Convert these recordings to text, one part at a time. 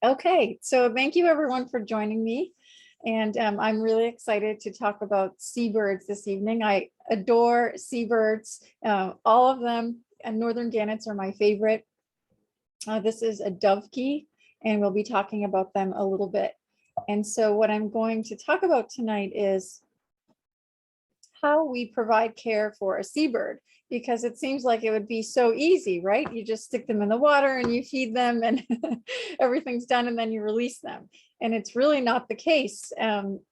Okay, so thank you everyone for joining me. And I'm really excited to talk about seabirds this evening. I adore seabirds, all of them, and Northern Gannets are my favorite. This is a dovekie, and we'll be talking about them a little bit. And so what I'm going to talk about tonight is how we provide care for a seabird, because it seems like it would be so easy, right? You just stick them in the water and you feed them and everything's done, and then you release them. And it's really not the case.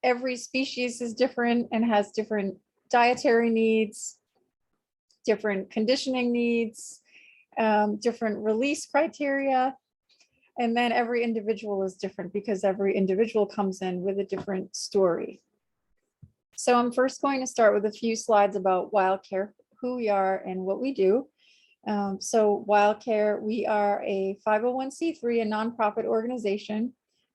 Every species is different and has different dietary needs, different conditioning needs, different release criteria. And then every individual is different because every individual comes in with a different story. So I'm first going to start with a few slides about Wildcare, who we are and what we do. So Wildcare, we are a 501c3, a nonprofit organization,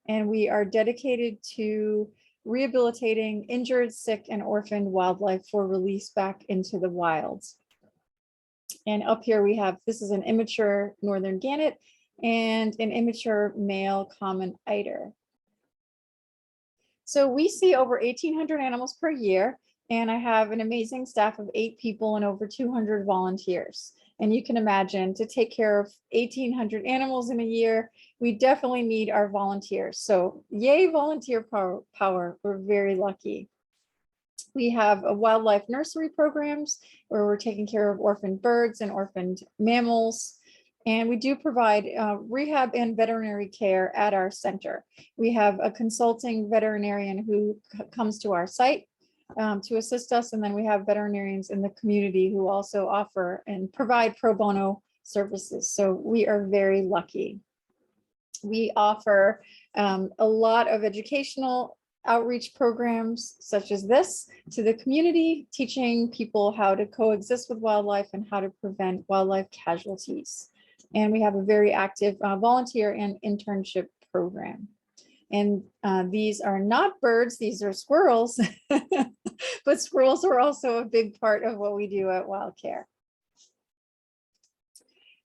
and we are dedicated to rehabilitating injured, sick, and orphaned wildlife for release back into the wilds. And up here we have, this is an immature Northern Gannet and an immature male Common Eider. So we see over 1,800 animals per year, and I have an amazing staff of 8 people and over 200 volunteers. And you can imagine, to take care of 1,800 animals in a year, we definitely need our volunteers. So yay, volunteer power. We're very lucky. We have a wildlife nursery programs where we're taking care of orphaned birds and orphaned mammals. And we do provide rehab and veterinary care at our center. We have a consulting veterinarian who comes to our site to assist us. And then we have veterinarians in the community who also offer and provide pro bono services. So we are very lucky. We offer a lot of educational outreach programs such as this to the community, teaching people how to coexist with wildlife and how to prevent wildlife casualties. And we have a very active volunteer and internship program. And these are not birds, these are squirrels, but squirrels are also a big part of what we do at Wildcare.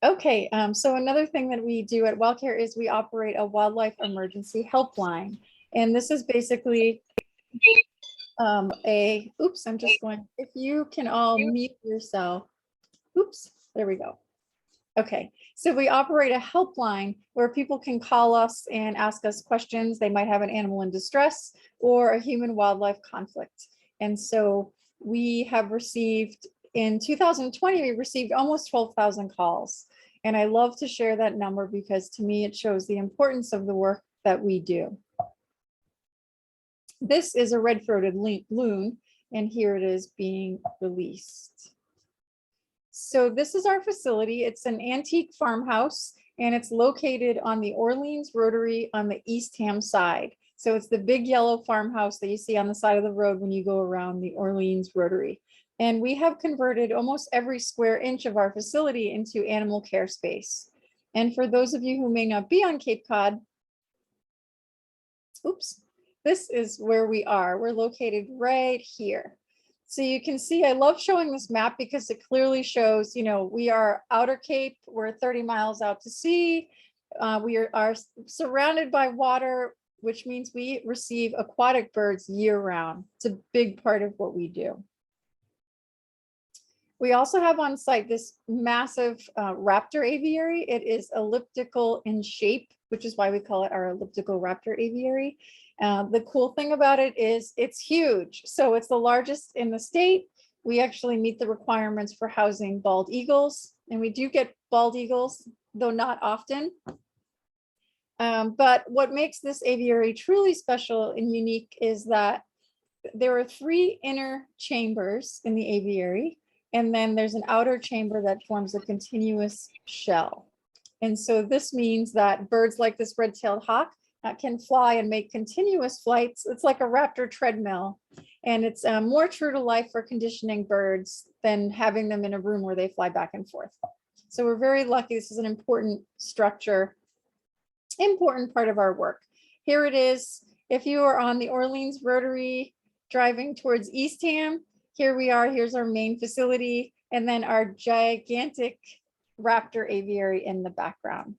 Okay, so another thing that we do at Wildcare is we operate a wildlife emergency helpline. And this is basically oops, I'm just going, if you can all mute yourself. Oops, there we go. Okay, so we operate a helpline where people can call us and ask us questions. They might have an animal in distress or a human-wildlife conflict. And so we have received, in 2020, we received almost 12,000 calls. And I love to share that number because to me, it shows the importance of the work that we do. This is a red-throated loon, and here it is being released. So this is our facility. It's an antique farmhouse, and it's located on the Orleans Rotary on the Eastham side. So it's the big yellow farmhouse that you see on the side of the road when you go around the Orleans Rotary. And we have converted almost every square inch of our facility into animal care space. And for those of you who may not be on Cape Cod, oops, this is where we are. We're located right here. So you can see, I love showing this map because it clearly shows, you know, we are Outer Cape, we're 30 miles out to sea. We are surrounded by water, which means we receive aquatic birds year round. It's a big part of what we do. We also have on site this massive Raptor Aviary. It is elliptical in shape, which is why we call it our elliptical Raptor Aviary. The cool thing about it is it's huge. So it's the largest in the state. We actually meet the requirements for housing bald eagles, and we do get bald eagles, though not often. But what makes this aviary truly special and unique is that there are 3 inner chambers in the aviary, and then there's an outer chamber that forms a continuous shell. And so this means that birds like this red-tailed hawk can fly and make continuous flights. It's like a raptor treadmill, and it's more true to life for conditioning birds than having them in a room where they fly back and forth. So we're very lucky. This is an important structure, important part of our work. Here it is. If you are on the Orleans Rotary driving towards Eastham, here we are. Here's our main facility, and then our gigantic Raptor Aviary in the background.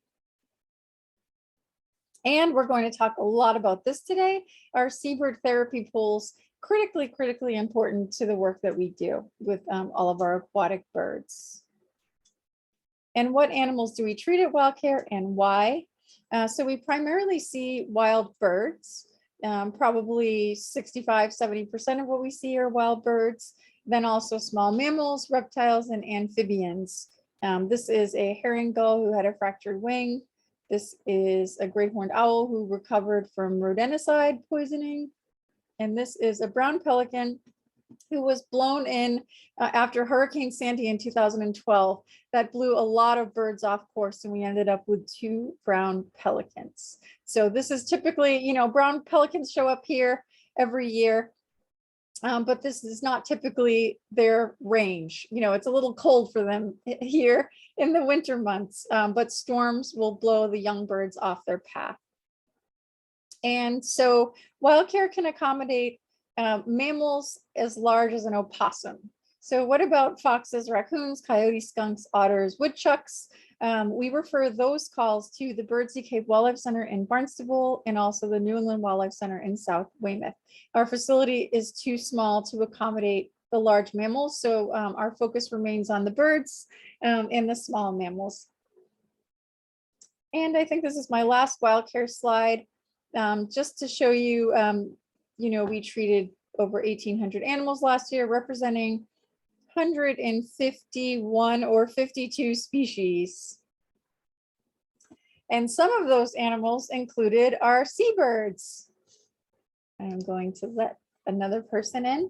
And we're going to talk a lot about this today. Our seabird therapy pools, critically important to the work that we do with all of our aquatic birds. And what animals do we treat at Wildcare and why? So we primarily see wild birds. Probably 65–70% of what we see are wild birds. Then also small mammals, reptiles, and amphibians. This is a herring gull who had a fractured wing. This is a great horned owl who recovered from rodenticide poisoning. And this is a brown pelican who was blown in after Hurricane Sandy in 2012. That blew a lot of birds off course, and we ended up with 2 brown pelicans. So this is typically, you know, brown pelicans show up here every year, but this is not typically their range. You know, it's a little cold for them here in the winter months, but storms will blow the young birds off their path. And so Wildcare can accommodate mammals as large as an opossum. So what about foxes, raccoons, coyotes, skunks, otters, woodchucks? We refer those calls to the Birdsie Cape Wildlife Center in Barnstable and also the New England Wildlife Center in South Weymouth. Our facility is too small to accommodate the large mammals, so our focus remains on the birds and the small mammals. And I think this is my last Wildcare slide, just to show you, you know, we treated over 1,800 animals last year, representing 151 or 52 species. And some of those animals included our seabirds. I'm going to let another person in.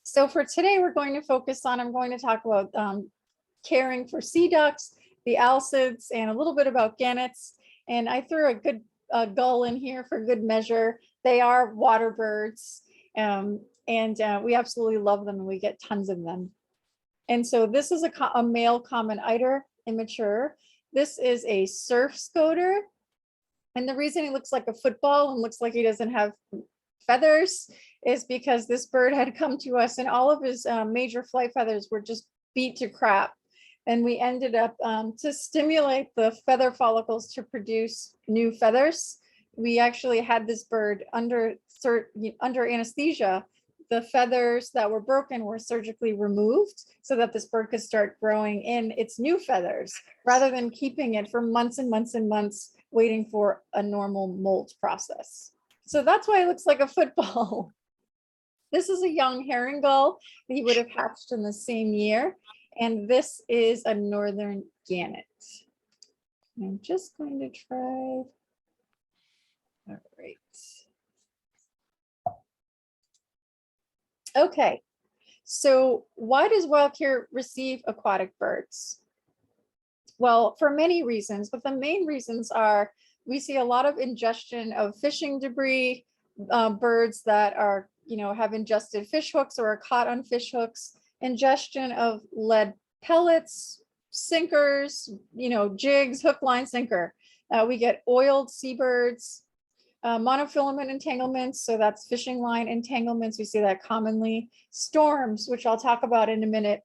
So for today, we're going to focus on, I'm going to talk about caring for sea ducks, the alcids, and a little bit about gannets. And I threw a good gull in here for good measure. They are water birds, and we absolutely love them, and we get tons of them. And so this is a male Common Eider, immature. This is a surf scoter. And the reason he looks like a football and looks like he doesn't have feathers is because this bird had come to us and all of his major flight feathers were just beat to crap. And we ended up to stimulate the feather follicles to produce new feathers. We actually had this bird under anesthesia. The feathers that were broken were surgically removed so that this bird could start growing in its new feathers rather than keeping it for months and months and months waiting for a normal molt process. So that's why it looks like a football. This is a young herring gull. He would have hatched in the same year. And this is a Northern Gannet. I'm just going to try. All right. Okay, so why does Wildcare receive aquatic birds? Well, for many reasons, but the main reasons are we see a lot of ingestion of fishing debris, birds that are, you know, have ingested fish hooks or are caught on fish hooks, ingestion of lead pellets, sinkers, you know, jigs, hook, line, sinker. We get oiled seabirds, monofilament entanglements, so that's fishing line entanglements. We see that commonly. Storms, which I'll talk about in a minute.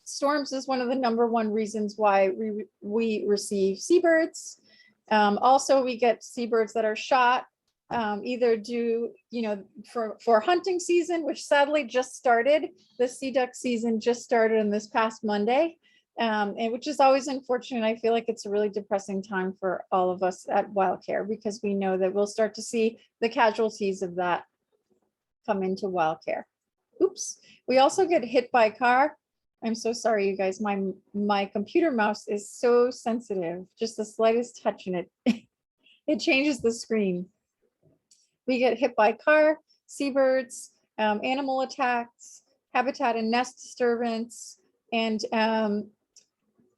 Storms is one of the #1 reasons why we receive seabirds. Also, we get seabirds that are shot, either due, you know, for hunting season, which sadly just started. The sea duck season just started on this past Monday. And which is always unfortunate. I feel like it's a really depressing time for all of us at Wildcare because we know that we'll start to see the casualties of that come into Wildcare. Oops. We also get hit by a car. I'm so sorry, you guys. My computer mouse is so sensitive. Just the slightest touch in it, it changes the screen. We get hit by car, seabirds, animal attacks, habitat and nest disturbance, and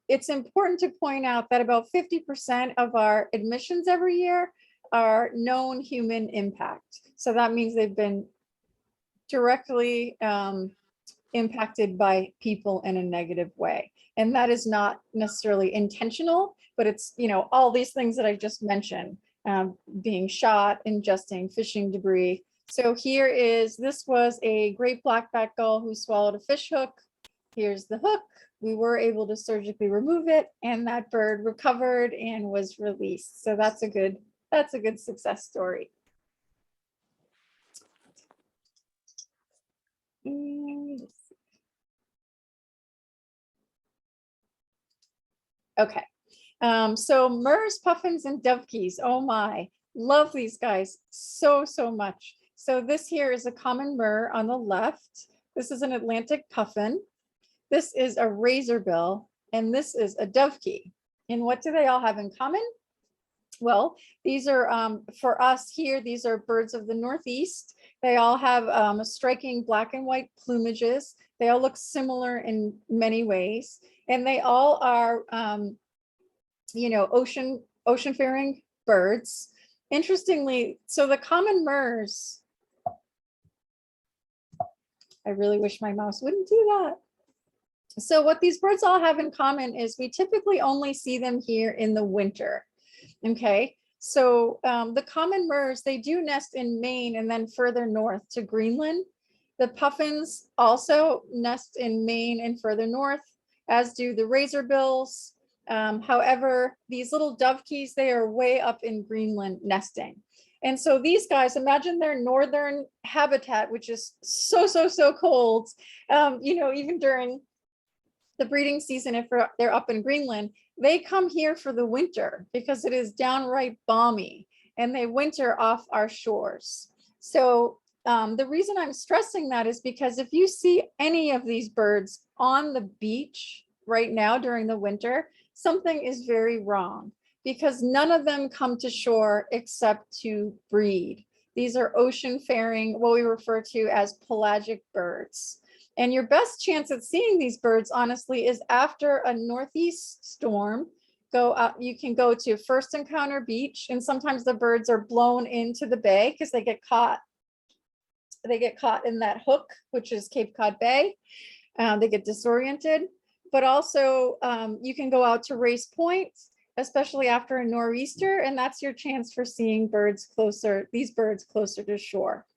it's important to point out that about 50% of our admissions every year are known human impact. So that means they've been directly impacted by people in a negative way. And that is not necessarily intentional, but it's, you know, all these things that I just mentioned, being shot, ingesting fishing debris. So here is, this was a great blackback gull who swallowed a fish hook. Here's the hook. We were able to surgically remove it, and that bird recovered and was released. So that's a good That's a good success story. Okay. So murres, puffins, and dovekies. Oh my, love these guys so, so much. So this here is a common murre on the left. This is an Atlantic puffin. This is a razorbill, and this is a dovekey. And what do they all have in common? Well, these are, for us here, these are birds of the Northeast. They all have a striking black and white plumages. They all look similar in many ways. And they all are, you know, ocean-faring birds. Interestingly, so the common murres, I really wish my mouse wouldn't do that. So what these birds all have in common is we typically only see them here in the winter. Okay, so the common murres, they do nest in Maine and then further north to Greenland. The puffins also nest in Maine and further north, as do the razorbills. However, these little dovekies, they are way up in Greenland nesting. And so these guys, imagine their northern habitat, which is so, so, so cold, you know, even during the breeding season, if they're up in Greenland, they come here for the winter because it is downright balmy and they winter off our shores. So the reason I'm stressing that is because if you see any of these birds on the beach right now during the winter, something is very wrong because none of them come to shore except to breed. These are ocean-faring, what we refer to as pelagic birds. And your best chance at seeing these birds, honestly, is after a northeast storm. Go out, you can go to First Encounter Beach, and sometimes the birds are blown into the bay because they get caught. They get caught in that hook, which is Cape Cod Bay. They get disoriented. But also, you can go out to Race Point, especially after a nor'easter, and that's your chance for seeing birds closer, these birds closer to shore.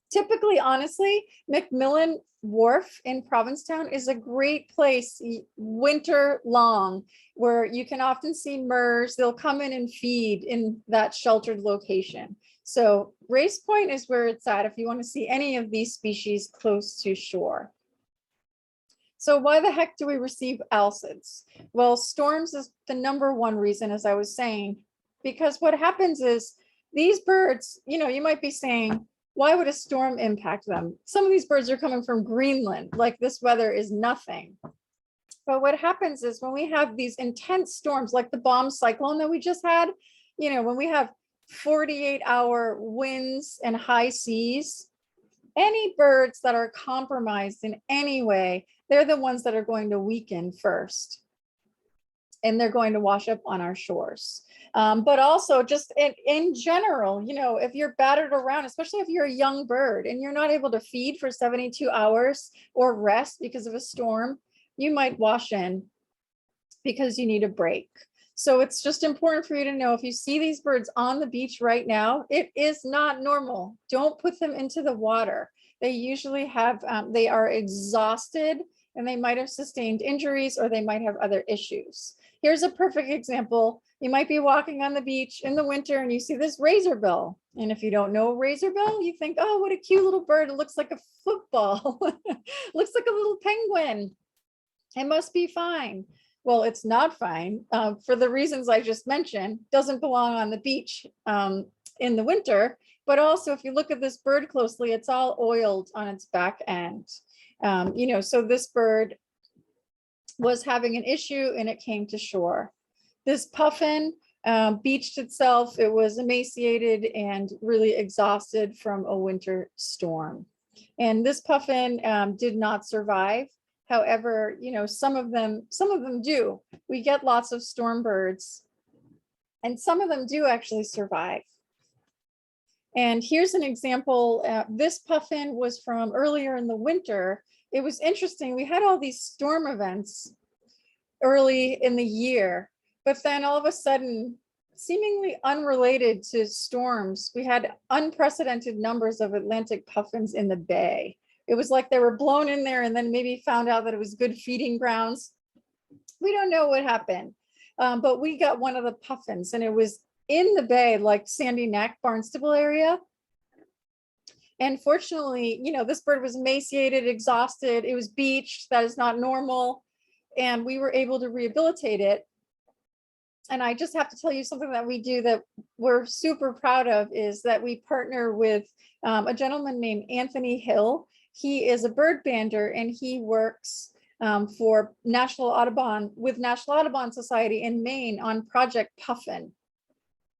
Typically, honestly, McMillan Wharf in Provincetown is a great place winter long, where you can often see murres. They'll come in and feed in that sheltered location. So Race Point is where it's at if you want to see any of these species close to shore. So why the heck do we receive alcids? Well, storms is the #1 reason, as I was saying, because what happens is these birds, you know, you might be saying, why would a storm impact them? Some of these birds are coming from Greenland, like this weather is nothing. But what happens is when we have these intense storms, like the bomb cyclone that we just had, you know, when we have 48-hour winds and high seas, any birds that are compromised in any way, they're the ones that are going to weaken first. And they're going to wash up on our shores. But also just in general, you know, if you're battered around, especially if you're a young bird and you're not able to feed for 72 hours or rest because of a storm, you might wash in because you need a break. So it's just important for you to know if you see these birds on the beach right now, it is not normal. Don't put them into the water. They usually have, they are exhausted and they might have sustained injuries or they might have other issues. Here's a perfect example. You might be walking on the beach in the winter and you see this razorbill. And if you don't know razorbill, you think, oh, what a cute little bird. It looks like a football. Looks like a little penguin. It must be fine. Well, it's not fine for the reasons I just mentioned. Doesn't belong on the beach in the winter. But also, if you look at this bird closely, it's all oiled on its back end. You know, so this bird was having an issue and it came to shore. This puffin beached itself. It was emaciated and really exhausted from a winter storm. And this puffin did not survive. However, you know, some of them do. We get lots of storm birds and some of them do actually survive. And here's an example. This puffin was from earlier in the winter. It was interesting. We had all these storm events early in the year, but then all of a sudden, seemingly unrelated to storms, we had unprecedented numbers of Atlantic puffins in the bay. It was like they were blown in there and then maybe found out that it was good feeding grounds. We don't know what happened, but we got one of the puffins and it was in the bay, like Sandy Neck, Barnstable area. And fortunately, you know, this bird was emaciated, exhausted, it was beached, that is not normal. And we were able to rehabilitate it. And I just have to tell you something that we do that we're super proud of is that we partner with a gentleman named Anthony Hill. He is a bird bander and he works for National Audubon Society in Maine on Project Puffin,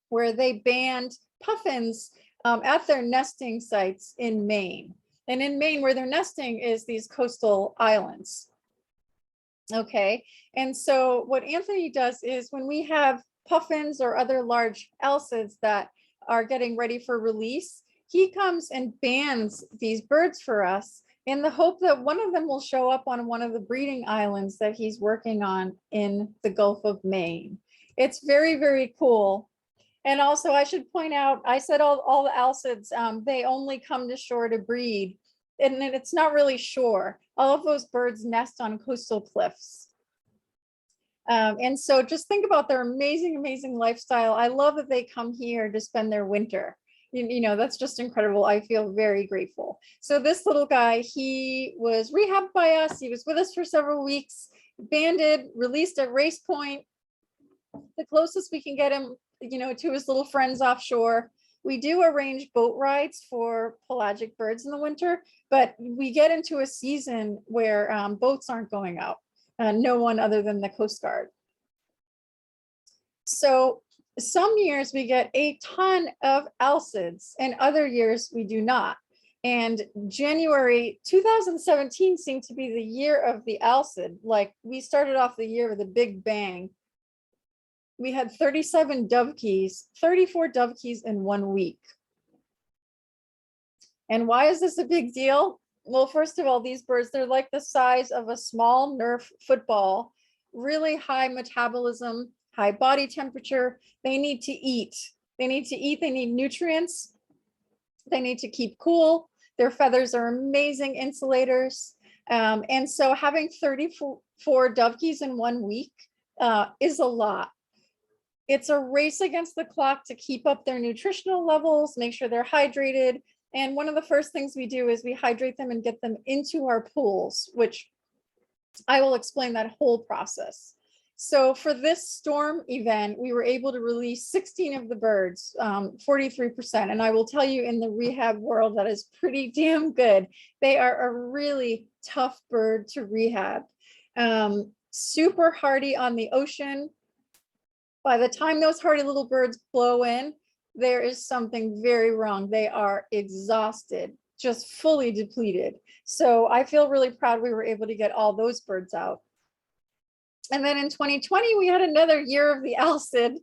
where they banned puffins at their nesting sites in Maine. And in Maine, where they're nesting is these coastal islands. Okay, and so what Anthony does is when we have puffins or other large alcids that are getting ready for release, he comes and bans these birds for us in the hope that one of them will show up on one of the breeding islands that he's working on in the Gulf of Maine. It's very, very cool. And also I should point out, I said all the alcids, they only come to shore to breed. And it's not really shore. All of those birds nest on coastal cliffs. And so just think about their amazing, amazing lifestyle. I love that they come here to spend their winter. You know, that's just incredible. I feel very grateful. So this little guy, he was rehabbed by us. He was with us for several weeks, banded, released at Race Point. The closest we can get him, you know, to his little friends offshore. We do arrange boat rides for pelagic birds in the winter, but we get into a season where boats aren't going out. No one other than the Coast Guard. So some years we get a ton of alcids and other years we do not. And January 2017 seemed to be the year of the alcid. Like we started off the year with a big bang. We had 37 dovekies, 34 dovekies in 1 week. And why is this a big deal? Well, first of all, these birds, they're like the size of a small Nerf football, really high metabolism, high body temperature. They need to eat. They need nutrients. They need to keep cool. Their feathers are amazing insulators. And so having 34 dovekies in 1 week is a lot. It's a race against the clock to keep up their nutritional levels, make sure they're hydrated. And one of the first things we do is we hydrate them and get them into our pools, which I will explain that whole process. So for this storm event, we were able to release 16 of the birds, 43%. And I will tell you in the rehab world, that is pretty damn good. They are a really tough bird to rehab. Super hardy on the ocean. By the time those hardy little birds blow in, there is something very wrong. They are exhausted, just fully depleted. So I feel really proud we were able to get all those birds out. And then in 2020, we had another year of the alcid.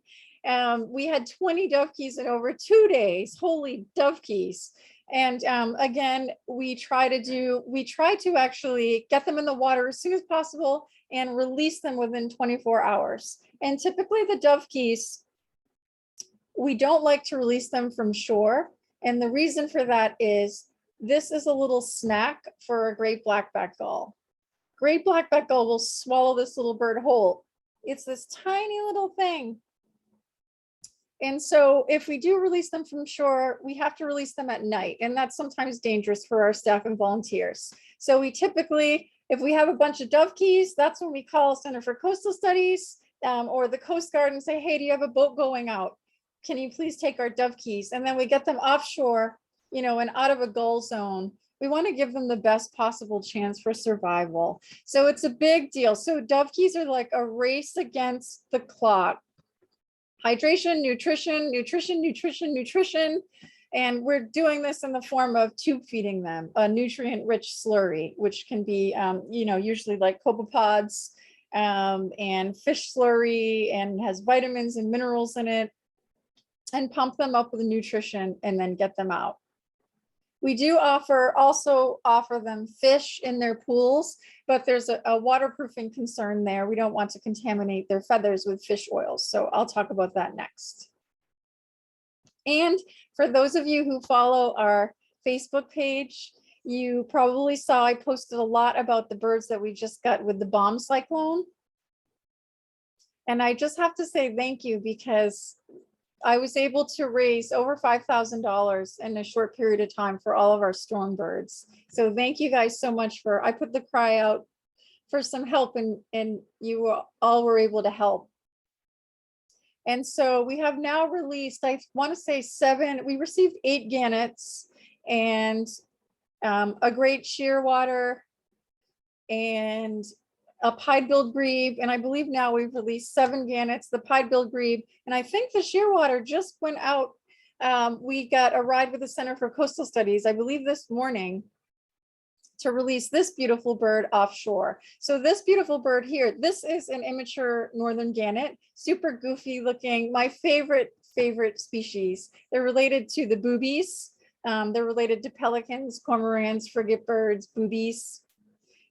We had 20 dovekies in over 2 days. Holy dovekies. And again, we try to actually get them in the water as soon as possible and release them within 24 hours. And typically the dovekies, we don't like to release them from shore. And the reason for that is this is a little snack for a great blackback gull. Great blackback gull will swallow this little bird whole. It's this tiny little thing. And so if we do release them from shore, we have to release them at night. And that's sometimes dangerous for our staff and volunteers. So we typically, if we have a bunch of dovekies, that's when we call Center for Coastal Studies or the Coast Guard and say, hey, do you have a boat going out? Can you please take our dovekies? And then we get them offshore, you know, and out of a gull zone. We want to give them the best possible chance for survival. So it's a big deal. So dovekies are like a race against the clock. Hydration, nutrition, nutrition, nutrition, nutrition. And we're doing this in the form of tube feeding them a nutrient-rich slurry, which can be, you know, usually like copepods and fish slurry and has vitamins and minerals in it, and pump them up with nutrition and then get them out. We do also offer them fish in their pools, but there's a waterproofing concern there. We don't want to contaminate their feathers with fish oils. So I'll talk about that next. And for those of you who follow our Facebook page, you probably saw I posted a lot about the birds that we just got with the bomb cyclone. And I just have to say thank you, because I was able to raise over $5,000 in a short period of time for all of our storm birds. So thank you guys so much I put the cry out for some help, and you all were able to help. And so we have now released, I want to say 7, we received 8 gannets and a great shearwater and a pied-billed grebe, and I believe now we've released 7 gannets, the pied-billed grebe, and I think the shearwater just went out. We got a ride with the Center for Coastal Studies, I believe this morning, to release this beautiful bird offshore. So this beautiful bird here, this is an immature northern gannet, super goofy looking, my favorite species. They're related to the boobies. They're related to pelicans, cormorants, frigate birds, boobies.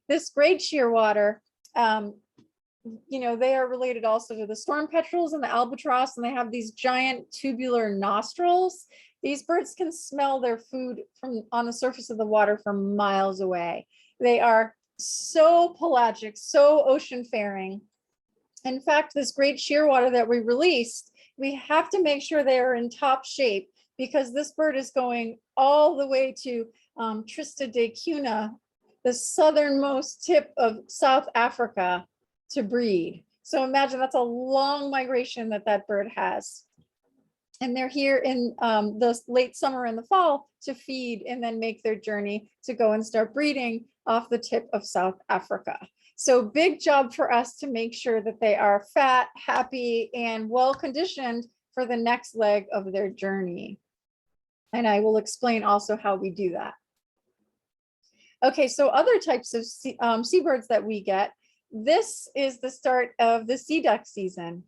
This great shearwater, you know, they are related also to the storm petrels and the albatross, and they have these giant tubular nostrils. These birds can smell their food from on the surface of the water from miles away. They are so pelagic, so ocean faring. In fact, this great shearwater that we released, we have to make sure they are in top shape, because this bird is going all the way to Trista de Cunha, the southernmost tip of South Africa, to breed. So imagine that's a long migration that bird has. And they're here in the late summer and the fall to feed and then make their journey to go and start breeding off the tip of South Africa. So big job for us to make sure that they are fat, happy, and well conditioned for the next leg of their journey. And I will explain also how we do that. Okay, so other types of seabirds that we get. This is the start of the sea duck season.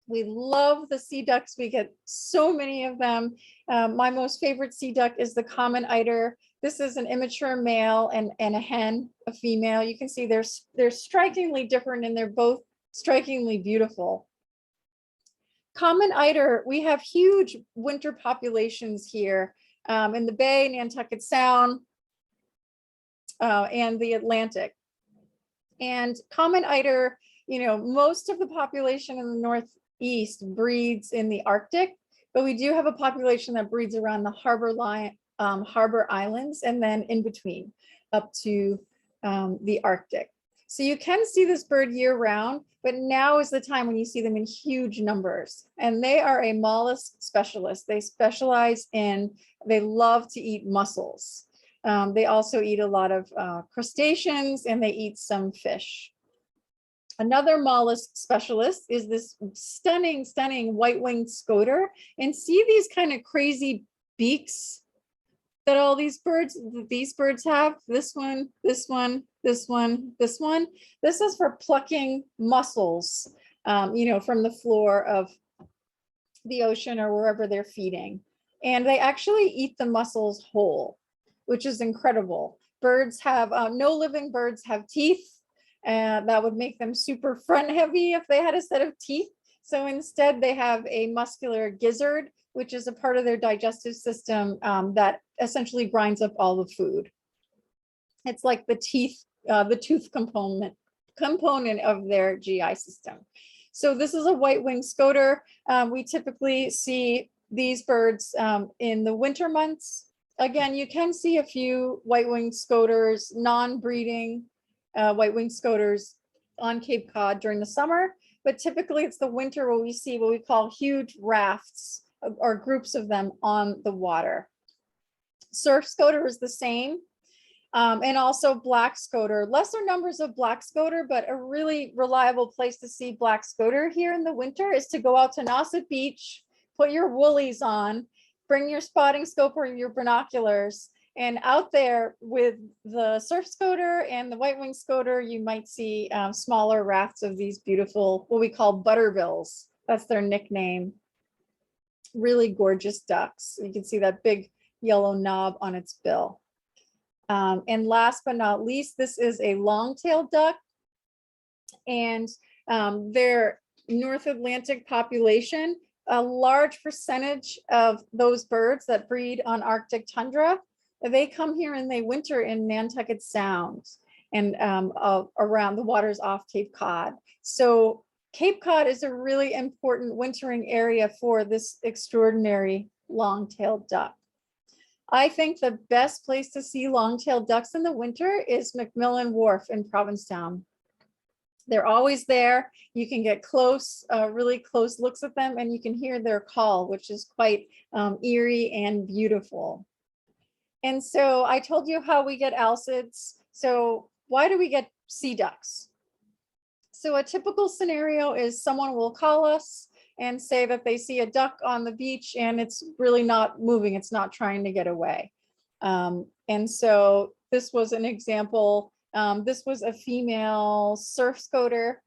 We love the sea ducks. We get so many of them. My most favorite sea duck is the Common Eider. This is an immature male and a hen, a female. You can see they're strikingly different, and they're both strikingly beautiful. Common Eider, we have huge winter populations here in the Bay, Nantucket Sound, and the Atlantic. And Common Eider, you know, most of the population in the Northeast breeds in the Arctic, but we do have a population that breeds around the harbor islands, and then in between up to the Arctic. So you can see this bird year round, but now is the time when you see them in huge numbers. And they are a mollusk specialist. They specialize they love to eat mussels. They also eat a lot of crustaceans, and they eat some fish. Another mollusk specialist is this stunning white-winged scoter. And see these kind of crazy beaks that all these birds have? This one, this one, this one, this one. This is for plucking mussels, you know, from the floor of the ocean or wherever they're feeding. And they actually eat the mussels whole, which is incredible. Birds have, no living birds have teeth. That would make them super front heavy if they had a set of teeth. So instead they have a muscular gizzard, which is a part of their digestive system that essentially grinds up all the food. It's like the tooth component of their GI system. So this is a white-winged scoter. We typically see these birds in the winter months. Again, you can see a few white-winged scoters, non-breeding white-winged scoters on Cape Cod during the summer, but typically it's the winter where we see what we call huge rafts or groups of them on the water. Surf scoter is the same, and also black scoter. Lesser numbers of black scoter, but a really reliable place to see black scoter here in the winter is to go out to Nauset Beach, put your woolies on, bring your spotting scope or your binoculars, and out there with the surf scoter and the white-winged scoter, you might see smaller rafts of these beautiful, what we call butterbills. That's their nickname. Really gorgeous ducks. You can see that big yellow knob on its bill. And last but not least, this is a long-tailed duck, and their North Atlantic population, a large percentage of those birds that breed on Arctic tundra, they come here and they winter in Nantucket Sound and around the waters off Cape Cod. So Cape Cod is a really important wintering area for this extraordinary long-tailed duck. I think the best place to see long-tailed ducks in the winter is McMillan Wharf in Provincetown. They're always there. You can get close, really close looks at them, and you can hear their call, which is quite eerie and beautiful. And so I told you how we get alcids. So why do we get sea ducks? So a typical scenario is someone will call us and say that they see a duck on the beach and it's really not moving. It's not trying to get away. And so this was an example. This was a female surf scoter.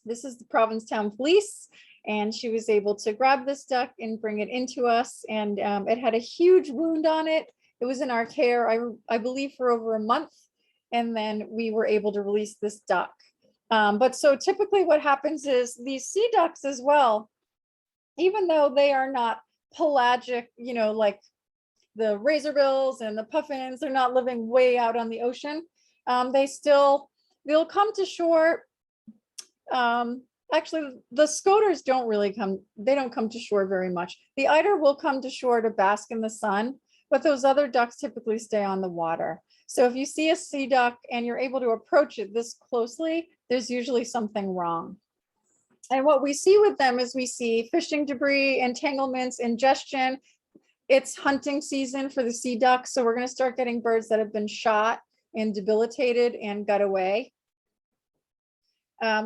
This is the Provincetown Police, and she was able to grab this duck and bring it into us. And it had a huge wound on it. It was in our care, I believe, for over a month. And then we were able to release this duck. But so typically what happens is these sea ducks as well, even though they are not pelagic, you know, like the razorbills and the puffins, they're not living way out on the ocean. They'll come to shore. Actually, the scoters don't really come, they don't come to shore very much. The eider will come to shore to bask in the sun, but those other ducks typically stay on the water. So if you see a sea duck and you're able to approach it this closely, there's usually something wrong. And what we see with them is we see fishing debris, entanglements, ingestion. It's hunting season for the sea ducks. So we're going to start getting birds that have been shot and debilitated and got away.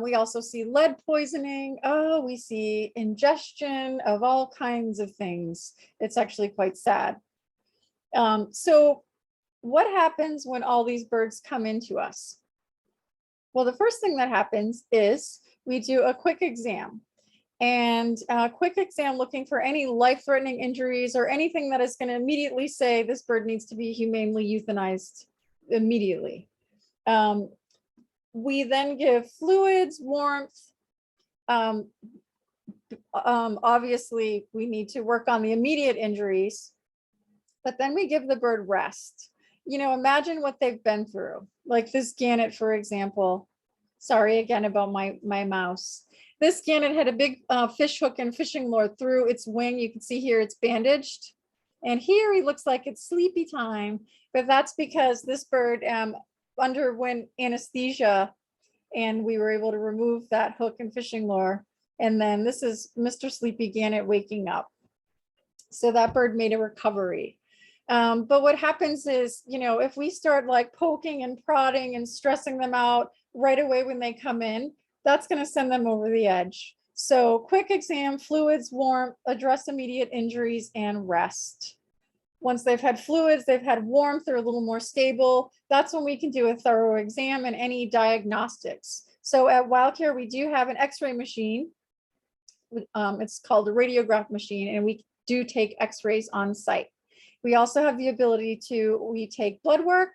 We also see lead poisoning. Oh, we see ingestion of all kinds of things. It's actually quite sad. So what happens when all these birds come into us? Well, the first thing that happens is we do a quick exam, and a quick exam looking for any life-threatening injuries or anything that is going to immediately say this bird needs to be humanely euthanized immediately. We then give fluids, warmth. Obviously, we need to work on the immediate injuries, but then we give the bird rest. You know, imagine what they've been through. Like this gannet, for example. Sorry again about my mouse. This gannet had a big fish hook and fishing lure through its wing. You can see here it's bandaged. And here he looks like it's sleepy time, but that's because this bird underwent anesthesia and we were able to remove that hook and fishing lure. And then this is Mr. Sleepy Gannet waking up. So that bird made a recovery. But what happens is, you know, if we start like poking and prodding and stressing them out right away when they come in, that's going to send them over the edge. So quick exam, fluids, warmth, address immediate injuries, and rest. Once they've had fluids, they've had warmth, they're a little more stable. That's when we can do a thorough exam and any diagnostics. So at Wildcare, we do have an X-ray machine. It's called a radiograph machine, and we do take X-rays on site. We also have the ability we take blood work.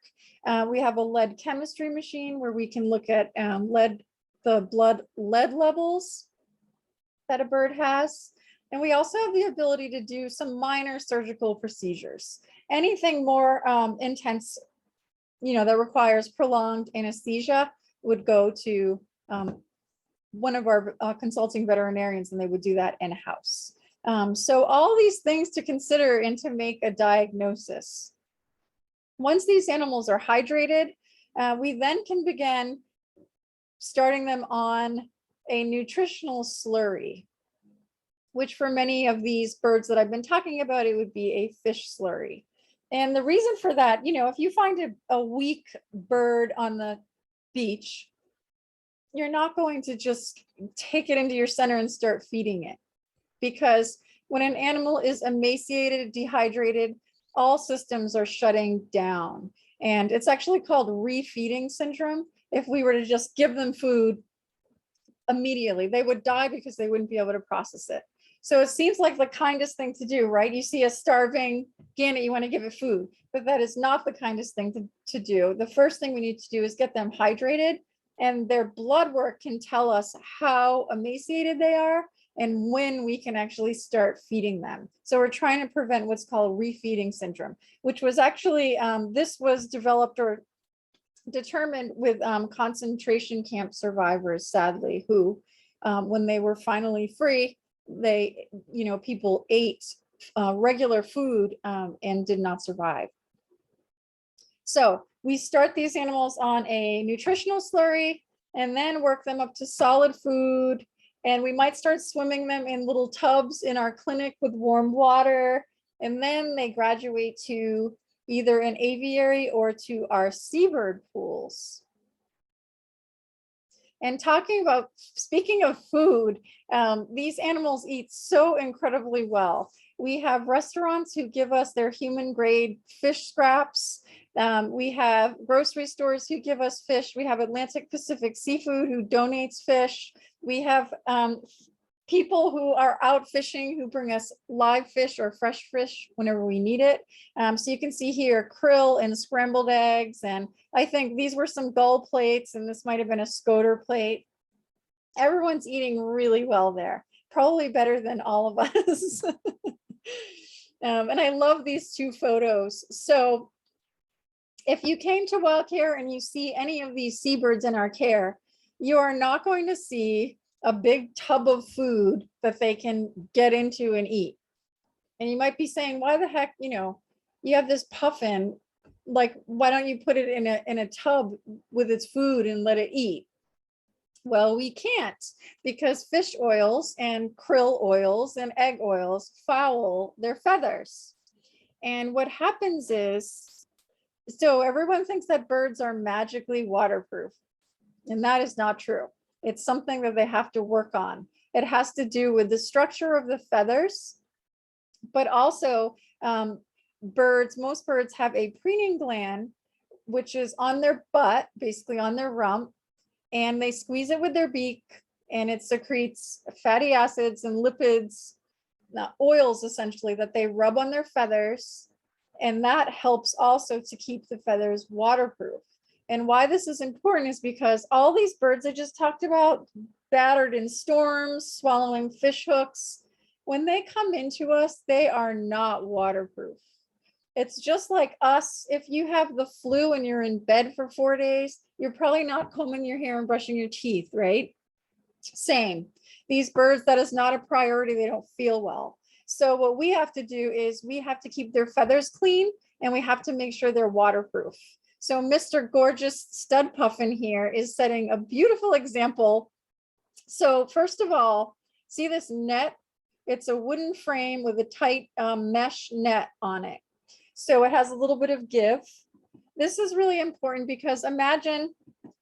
We have a lead chemistry machine where we can look at the blood lead levels that a bird has. And we also have the ability to do some minor surgical procedures. Anything more intense, you know, that requires prolonged anesthesia would go to one of our consulting veterinarians, and they would do that in-house. So all these things to consider and to make a diagnosis. Once these animals are hydrated, we then can begin starting them on a nutritional slurry, which for many of these birds that I've been talking about, it would be a fish slurry. And the reason for that, you know, if you find a weak bird on the beach, you're not going to just take it into your center and start feeding it. Because when an animal is emaciated, dehydrated, all systems are shutting down. And it's actually called refeeding syndrome. If we were to just give them food immediately, they would die because they wouldn't be able to process it. So it seems like the kindest thing to do, right? You see a starving gannet, you want to give it food, but that is not the kindest thing to do. The first thing we need to do is get them hydrated, and their blood work can tell us how emaciated they are and when we can actually start feeding them. So we're trying to prevent what's called refeeding syndrome, which was actually, this was developed or determined with concentration camp survivors, sadly, who when they were finally free, they, people ate regular food and did not survive. So we start these animals on a nutritional slurry and then work them up to solid food. And we might start swimming them in little tubs in our clinic with warm water. And then they graduate to either an aviary or to our seabird pools. And speaking of food, these animals eat so incredibly well. We have restaurants who give us their human grade fish scraps. We have grocery stores who give us fish. We have Atlantic Pacific Seafood who donates fish. We have people who are out fishing who bring us live fish or fresh fish whenever we need it. So you can see here krill and scrambled eggs. And I think these were some gull plates, and this might have been a scoter plate. Everyone's eating really well there, probably better than all of us. And I love these two photos. So if you came to Wildcare and you see any of these seabirds in our care, you are not going to see a big tub of food that they can get into and eat. And you might be saying, why the heck, you have this puffin, like, why don't you put it in a tub with its food and let it eat? Well, we can't, because fish oils and krill oils and egg oils foul their feathers. And what happens is, so everyone thinks that birds are magically waterproof, and that is not true. It's something that they have to work on. It has to do with the structure of the feathers, but also most birds have a preening gland, which is on their butt, basically on their rump, and they squeeze it with their beak, and it secretes fatty acids and lipids, oils essentially, that they rub on their feathers. And that helps also to keep the feathers waterproof. And why this is important is because all these birds I just talked about, battered in storms, swallowing fish hooks, when they come into us, they are not waterproof. It's just like us. If you have the flu and you're in bed for 4 days, you're probably not combing your hair and brushing your teeth, right? Same. These birds, that is not a priority. They don't feel well. So what we have to do is we have to keep their feathers clean, and we have to make sure they're waterproof. So Mr. Gorgeous Stud Puffin here is setting a beautiful example. So first of all, see this net? It's a wooden frame with a tight mesh net on it. So it has a little bit of give. This is really important because imagine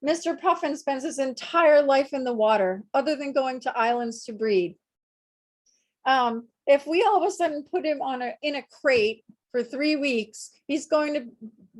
Mr. Puffin spends his entire life in the water, other than going to islands to breed. If we all of a sudden put him in a crate for 3 weeks, he's going to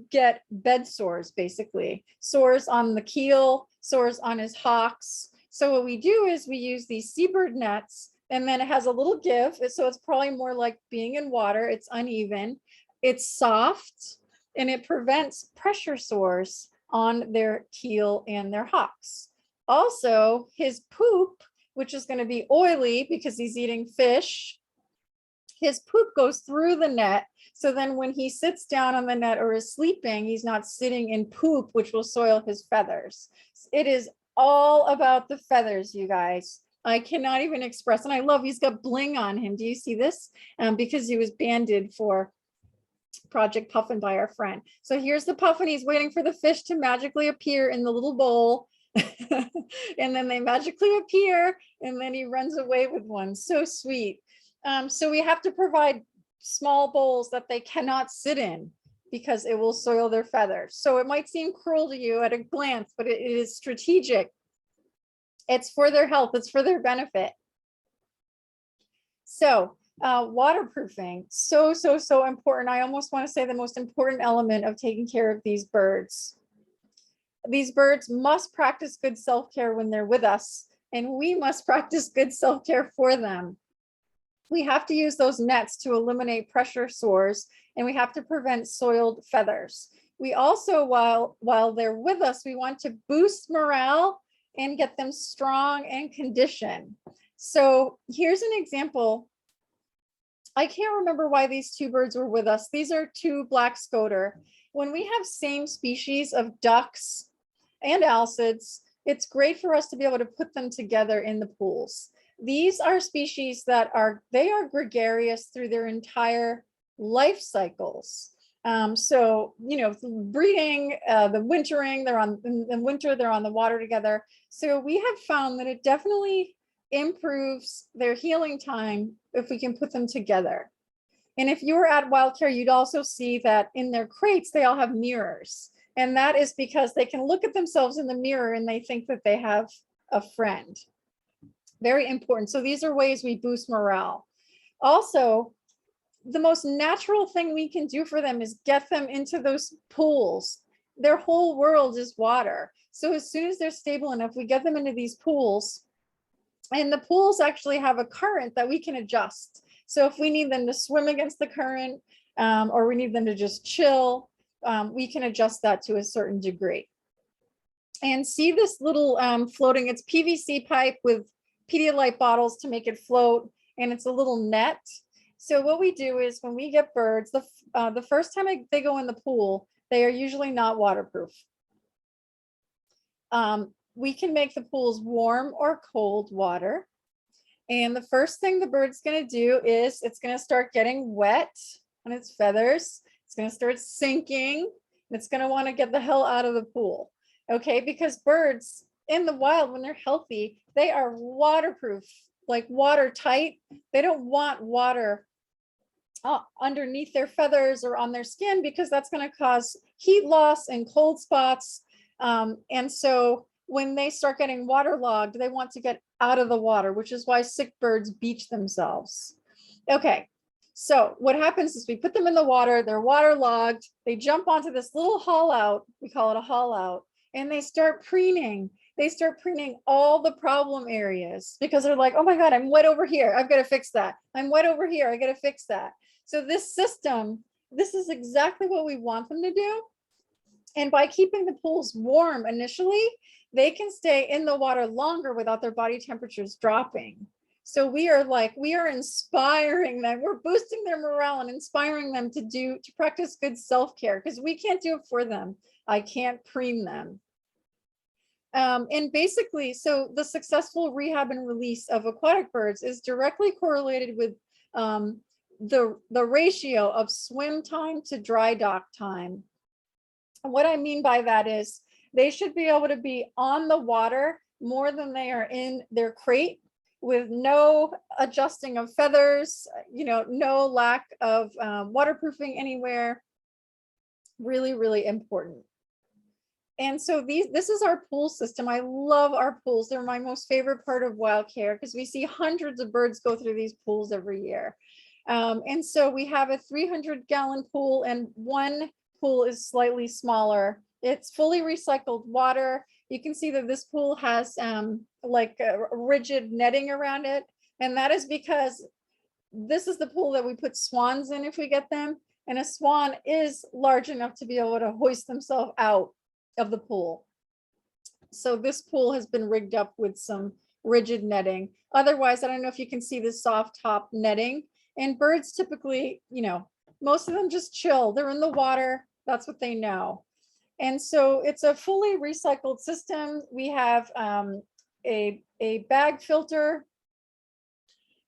get bed sores, basically. Sores on the keel, sores on his hocks. So what we do is we use these seabird nets, and then it has a little give. So it's probably more like being in water. It's uneven. It's soft, and it prevents pressure sores on their keel and their hocks. Also, his poop, which is going to be oily because he's eating fish, his poop goes through the net. So then when he sits down on the net or is sleeping, he's not sitting in poop, which will soil his feathers. It is all about the feathers, you guys. I cannot even express, and I love, he's got bling on him. Do you see this? Because he was banded for Project Puffin by our friend. So here's the puffin. He's waiting for the fish to magically appear in the little bowl. And then they magically appear, and then he runs away with one. So sweet. So we have to provide small bowls that they cannot sit in because it will soil their feathers. So it might seem cruel to you at a glance, but it is strategic. It's for their health. It's for their benefit. So waterproofing, so important. I almost want to say the most important element of taking care of these birds. These birds must practice good self-care when they're with us, and we must practice good self-care for them. We have to use those nets to eliminate pressure sores, and we have to prevent soiled feathers. We also, while they're with us, we want to boost morale and get them strong and conditioned. So here's an example. I can't remember why these two birds were with us. These are two black scoter. When we have same species of ducks and alcids, it's great for us to be able to put them together in the pools. These are species that they are gregarious through their entire life cycles. So, breeding, the wintering, in winter, they're on the water together. So we have found that it definitely improves their healing time if we can put them together. And if you were at Wildcare, you'd also see that in their crates, they all have mirrors. And that is because they can look at themselves in the mirror and they think that they have a friend. Very important. So these are ways we boost morale. Also, the most natural thing we can do for them is get them into those pools. Their whole world is water. So as soon as they're stable enough, we get them into these pools, and the pools actually have a current that we can adjust. So if we need them to swim against the current, or we need them to just chill, we can adjust that to a certain degree. And see this little floating, it's PVC pipe with Pedialyte bottles to make it float, and it's a little net. So what we do is when we get birds, the first time they go in the pool, they are usually not waterproof. We can make the pools warm or cold water. And the first thing the bird's going to do is it's going to start getting wet on its feathers. It's going to start sinking. It's going to want to get the hell out of the pool. Okay, because birds in the wild, when they're healthy, they are waterproof, like watertight. They don't want water underneath their feathers or on their skin, because that's going to cause heat loss and cold spots. And so when they start getting waterlogged, they want to get out of the water, which is why sick birds beach themselves. Okay, so what happens is we put them in the water, they're waterlogged, they jump onto this little haul out, we call it a haul out, and they start preening. They start preening all the problem areas, because they're like, oh my God, I'm wet over here, I've got to fix that. I'm wet over here, I got to fix that. So this system, this is exactly what we want them to do. And by keeping the pools warm initially, they can stay in the water longer without their body temperatures dropping. So we are inspiring them. We're boosting their morale and inspiring them to practice good self-care, because we can't do it for them. I can't preen them. And basically, so the successful rehab and release of aquatic birds is directly correlated with the ratio of swim time to dry dock time. What I mean by that is they should be able to be on the water more than they are in their crate, with no adjusting of feathers, no lack of waterproofing anywhere. Really, really important. And so this is our pool system. I love our pools. They're my most favorite part of Wildcare, because we see hundreds of birds go through these pools every year. And so we have a 300-gallon pool, and one pool is slightly smaller. It's fully recycled water. You can see that this pool has like a rigid netting around it. And that is because this is the pool that we put swans in if we get them. And a swan is large enough to be able to hoist themselves out of the pool. So this pool has been rigged up with some rigid netting. Otherwise, I don't know if you can see the soft top netting. And birds typically, most of them just chill. They're in the water. That's what they know. And so it's a fully recycled system. We have a bag filter,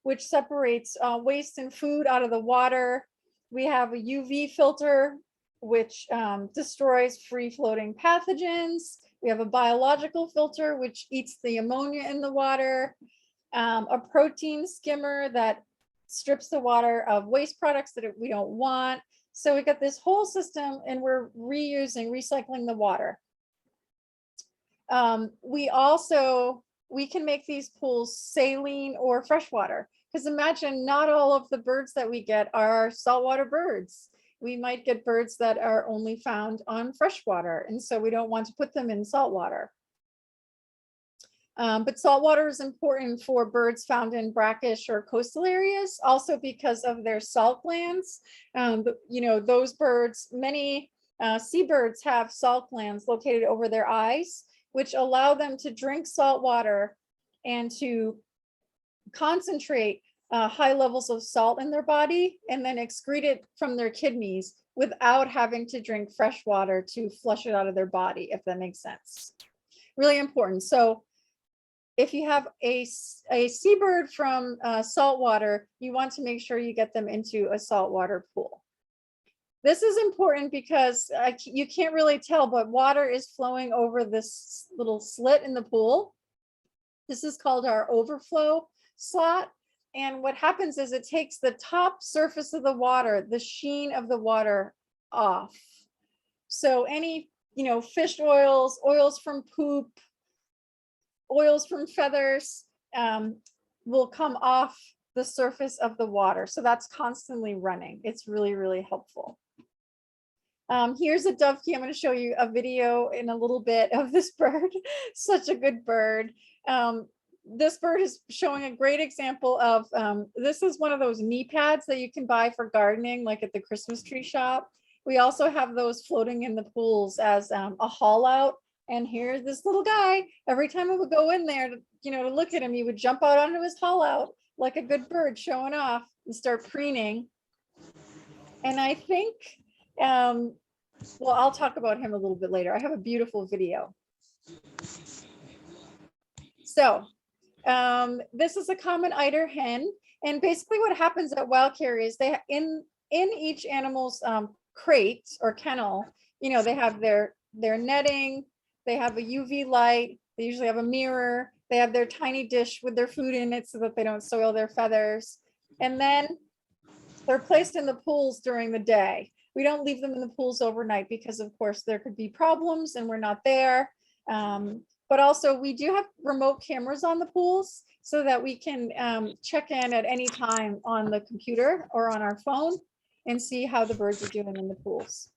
which separates waste and food out of the water. We have a UV filter, which destroys free-floating pathogens. We have a biological filter, which eats the ammonia in the water. A protein skimmer that strips the water of waste products that we don't want. So we got this whole system, and we're recycling the water. We can make these pools saline or freshwater, because imagine not all of the birds that we get are saltwater birds. We might get birds that are only found on freshwater, and so we don't want to put them in saltwater. But saltwater is important for birds found in brackish or coastal areas, also because of their salt glands. Those birds, many seabirds have salt glands located over their eyes, which allow them to drink salt water and to concentrate high levels of salt in their body, and then excrete it from their kidneys without having to drink fresh water to flush it out of their body, if that makes sense. really important. So if you have a seabird from saltwater, you want to make sure you get them into a saltwater pool. This is important because you can't really tell, but water is flowing over this little slit in the pool. This is called our overflow slot. And what happens is it takes the top surface of the water, the sheen of the water off. So any, fish oils, oils from poop, oils from feathers will come off the surface of the water. So that's constantly running. It's really, really helpful. Here's a dovekie. I'm going to show you a video in a little bit of this bird. Such a good bird. This bird is showing a great example of, this is one of those knee pads that you can buy for gardening, like at the Christmas tree shop. We also have those floating in the pools as a haul out. And here's this little guy. Every time I would go in there to look at him, he would jump out onto his haul out like a good bird, showing off, and start preening. And I think, well, I'll talk about him a little bit later. I have a beautiful video. So this is a common eider hen. And basically what happens at Wildcare is they, in each animal's crate or kennel, they have their netting, they have a UV light, they usually have a mirror, they have their tiny dish with their food in it so that they don't soil their feathers. And then they're placed in the pools during the day. We don't leave them in the pools overnight because of course there could be problems and we're not there. But also we do have remote cameras on the pools so that we can check in at any time on the computer or on our phone and see how the birds are doing in the pools.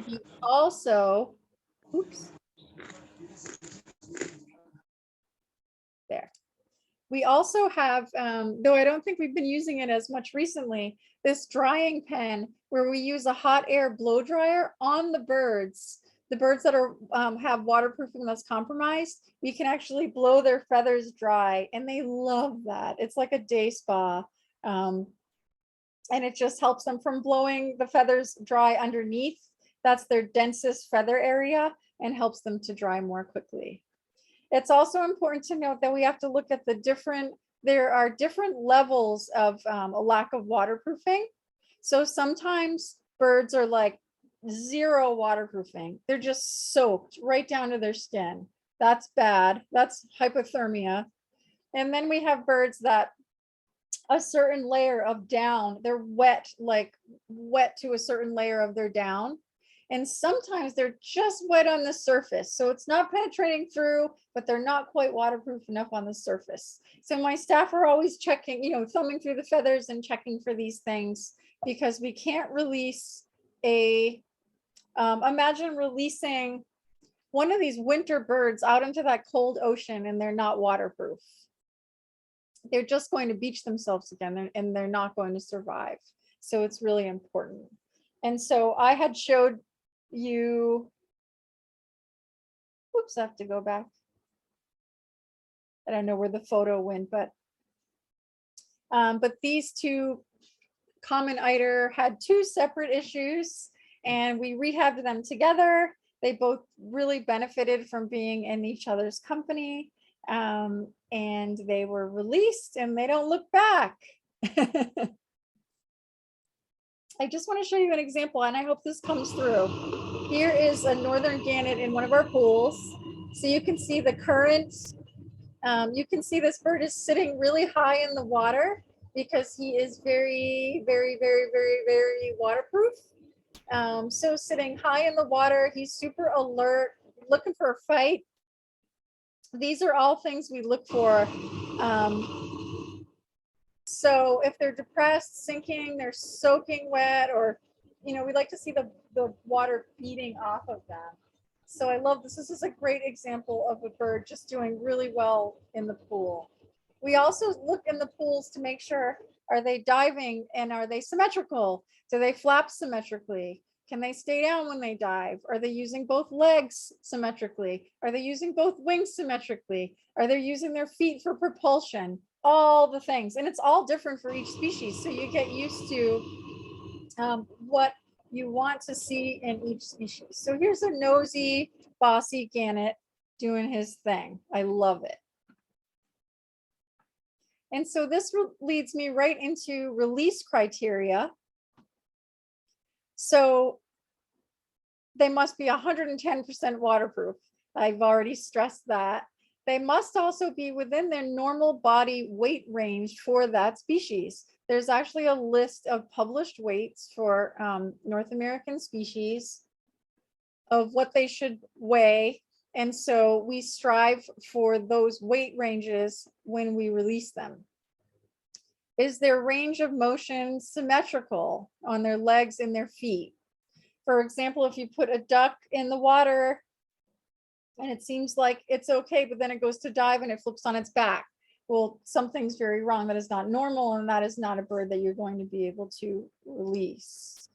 We also, oops. There. We also have, though I don't think we've been using it as much recently, this drying pen where we use a hot air blow dryer on the birds that are have waterproofing that's compromised. We can actually blow their feathers dry and they love that. It's like a day spa. And it just helps them from blowing the feathers dry underneath. That's their densest feather area and helps them to dry more quickly. It's also important to note that we have to look at there are different levels of a lack of waterproofing. So sometimes birds are like zero waterproofing. They're just soaked right down to their skin. That's bad. That's hypothermia. And then we have birds that a certain layer of down, they're wet, like wet to a certain layer of their down. And sometimes they're just wet on the surface. So it's not penetrating through, but they're not quite waterproof enough on the surface. So my staff are always checking, thumbing through the feathers and checking for these things because we can't release imagine releasing one of these winter birds out into that cold ocean and they're not waterproof. They're just going to beach themselves again and they're not going to survive. So it's really important. And so I had showed you, whoops, I have to go back. I don't know where the photo went, but these two Common Eider had two separate issues and we rehabbed them together. They both really benefited from being in each other's company. And they were released and they don't look back. I just want to show you an example and I hope this comes through. Here is a Northern Gannet in one of our pools. So you can see the current. You can see this bird is sitting really high in the water because he is very, very, very, very, very waterproof. So sitting high in the water, he's super alert, looking for a fight. These are all things we look for. So if they're depressed, sinking, they're soaking wet, or, we like to see the water beating off of them. So I love this. This is a great example of a bird just doing really well in the pool. We also look in the pools to make sure, are they diving and are they symmetrical? Do they flap symmetrically? Can they stay down when they dive? Are they using both legs symmetrically? Are they using both wings symmetrically? Are they using their feet for propulsion? All the things. And it's all different for each species. So you get used to what you want to see in each species. So here's a nosy, bossy gannet doing his thing. I love it. And so this leads me right into release criteria. So they must be 110% waterproof. I've already stressed that. They must also be within their normal body weight range for that species. There's actually a list of published weights for North American species of what they should weigh. And so we strive for those weight ranges when we release them. Is their range of motion symmetrical on their legs and their feet? For example, if you put a duck in the water and it seems like it's okay, but then it goes to dive and it flips on its back, well, something's very wrong. That is not normal, and that is not a bird that you're going to be able to release.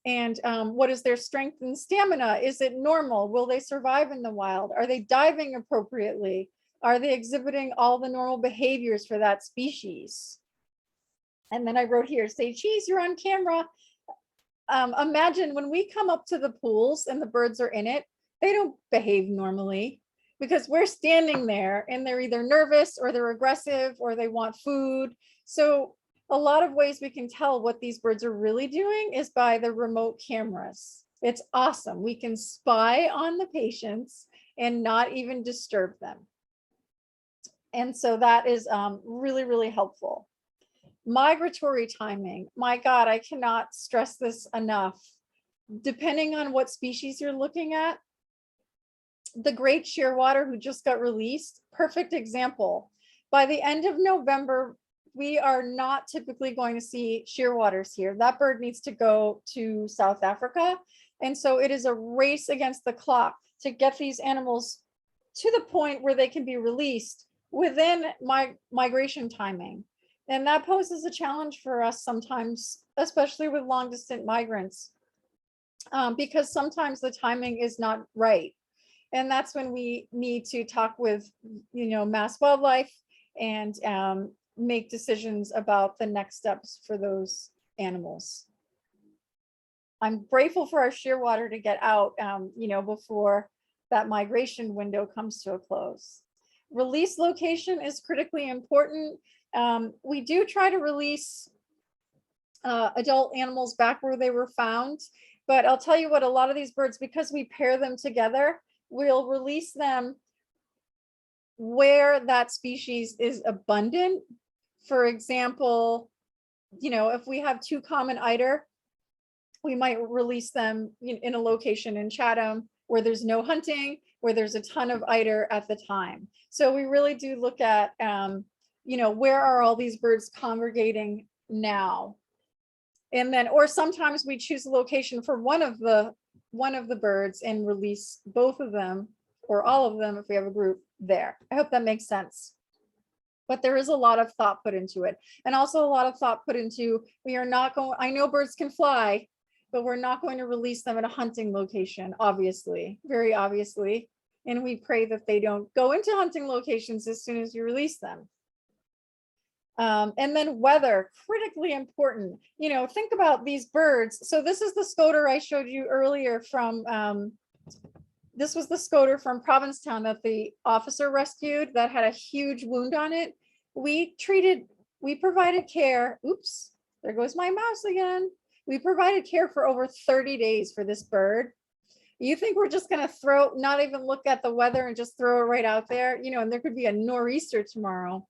And what is their strength and stamina? Is it normal? Will they survive in the wild? Are they diving appropriately? Are they exhibiting all the normal behaviors for that species? And then I wrote here, say cheese, you're on camera. Imagine when we come up to the pools and the birds are in it, they don't behave normally because we're standing there and they're either nervous or they're aggressive or they want food. So a lot of ways we can tell what these birds are really doing is by the remote cameras. It's awesome. We can spy on the patients and not even disturb them. And so that is really, really helpful. Migratory timing. My God, I cannot stress this enough. Depending on what species you're looking at, the Great Shearwater, who just got released, perfect example. By the end of November, we are not typically going to see shearwaters here. That bird needs to go to South Africa. And so it is a race against the clock to get these animals to the point where they can be released within migration timing. And that poses a challenge for us sometimes, especially with long distant migrants, because sometimes the timing is not right. And that's when we need to talk with, Mass Wildlife and make decisions about the next steps for those animals. I'm grateful for our shearwater to get out, before that migration window comes to a close. Release location is critically important. We do try to release adult animals back where they were found, but I'll tell you what, a lot of these birds, because we pair them together, we'll release them where that species is abundant. For example, if we have two Common Eider, we might release them in a location in Chatham where there's no hunting, where there's a ton of eider at the time. So we really do look at, where are all these birds congregating now? And then, or sometimes we choose a location for one of the birds and release both of them or all of them if we have a group there. I hope that makes sense. But there is a lot of thought put into it. And also a lot of thought put into, we are not going, I know birds can fly, but we're not going to release them at a hunting location, obviously, very obviously. And we pray that they don't go into hunting locations as soon as you release them. And then weather, critically important. Think about these birds. So this is the scoter I showed you earlier from, this was the scoter from Provincetown that the officer rescued that had a huge wound on it. We provided care. Oops, there goes my mouse again. We provided care for over 30 days for this bird. You think we're just going to not even look at the weather and just throw it right out there, and there could be a nor'easter tomorrow.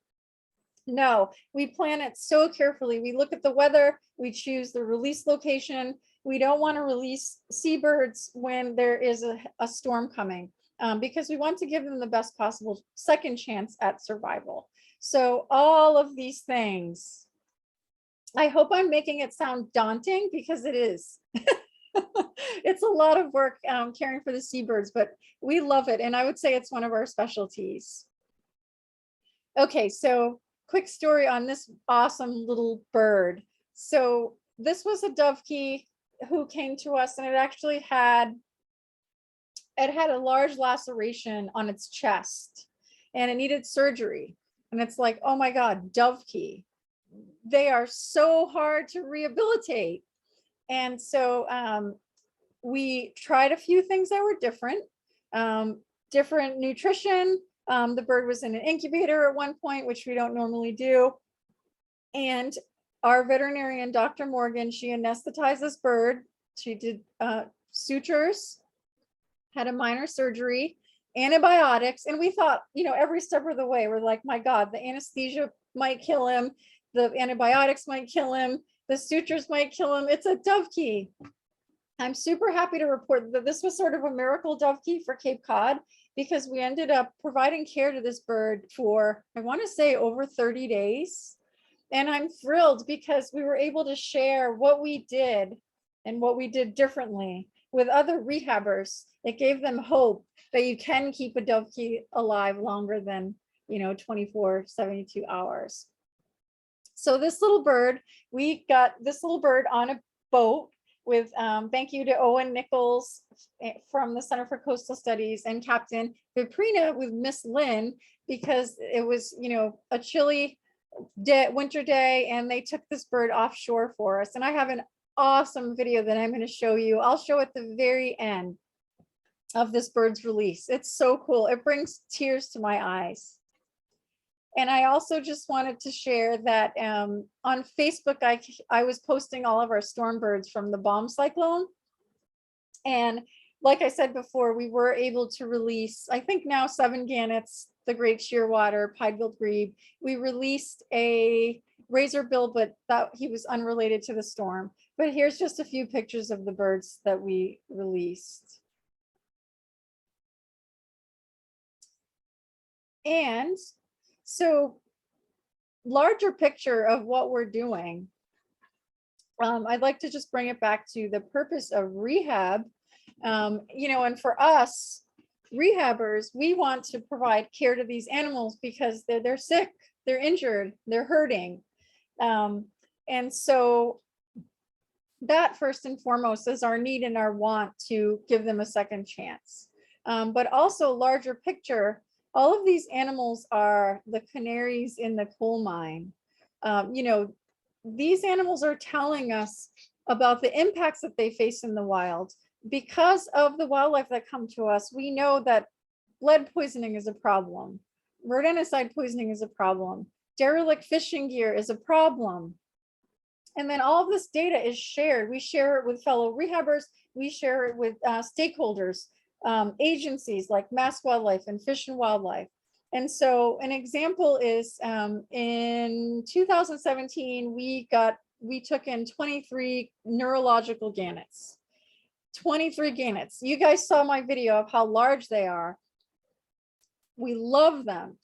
No, we plan it so carefully. We look at the weather, we choose the release location. We don't want to release seabirds when there is a storm coming, because we want to give them the best possible second chance at survival. So all of these things, I hope I'm making it sound daunting, because it is. It's a lot of work caring for the seabirds, but we love it. And I would say it's one of our specialties. Okay, so quick story on this awesome little bird. So this was a dovekie who came to us, and it actually had a large laceration on its chest and it needed surgery. And it's like, oh my God, dovekie, they are so hard to rehabilitate. And so we tried a few things that were different different nutrition. The bird was in an incubator at one point, which we don't normally do. And our veterinarian, Dr. Morgan, she anesthetized this bird. She did sutures, had a minor surgery, antibiotics. And we thought, every step of the way, we're like, my God, the anesthesia might kill him. The antibiotics might kill him. The sutures might kill him. It's a dovekie. I'm super happy to report that this was sort of a miracle dovekie for Cape Cod, because we ended up providing care to this bird for, I want to say, over 30 days. And I'm thrilled because we were able to share what we did and what we did differently with other rehabbers. It gave them hope that you can keep a dovekie alive longer than, 24, 72 hours. So this little bird, we got this little bird on a boat with, thank you to Owen Nichols from the Center for Coastal Studies and Captain Viprina with Miss Lynn, because it was, a chilly winter day, and they took this bird offshore for us. And I have an awesome video that I'm going to show you. I'll show at the very end of this bird's release. It's so cool. It brings tears to my eyes. And I also just wanted to share that on Facebook, I was posting all of our storm birds from the bomb cyclone. And like I said before, we were able to release, I think now 7 gannets, the Great Shearwater, pied-billed grebe. We released a razorbill, but that he was unrelated to the storm. But here's just a few pictures of the birds that we released. And so, larger picture of what we're doing. I'd like to just bring it back to the purpose of rehab. And for us rehabbers, we want to provide care to these animals because they're sick, they're injured, they're hurting. And so that first and foremost is our need and our want to give them a second chance. But also larger picture, all of these animals are the canaries in the coal mine. These animals are telling us about the impacts that they face in the wild. Because of the wildlife that come to us, we know that lead poisoning is a problem. Rodenticide poisoning is a problem. Derelict fishing gear is a problem. And then all of this data is shared. We share it with fellow rehabbers. We share it with stakeholders, agencies like Mass Wildlife and Fish and Wildlife. And so an example is in 2017, we took in 23 neurological gannets. 23 gannets. You guys saw my video of how large they are. We love them.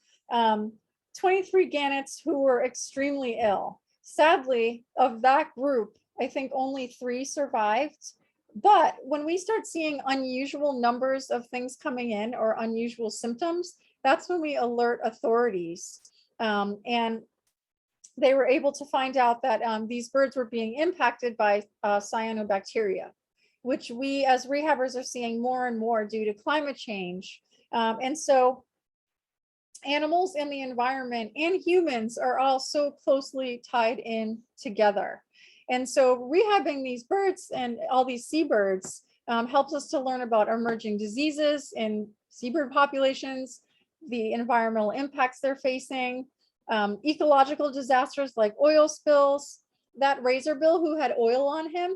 23 gannets who were extremely ill. Sadly, of that group, I think only 3 survived. But when we start seeing unusual numbers of things coming in or unusual symptoms, that's when we alert authorities. And they were able to find out that these birds were being impacted by cyanobacteria, which we as rehabbers are seeing more and more due to climate change. And so animals in the environment and humans are all so closely tied in together. And so rehabbing these birds and all these seabirds helps us to learn about emerging diseases in seabird populations, the environmental impacts they're facing, ecological disasters like oil spills. That razorbill who had oil on him,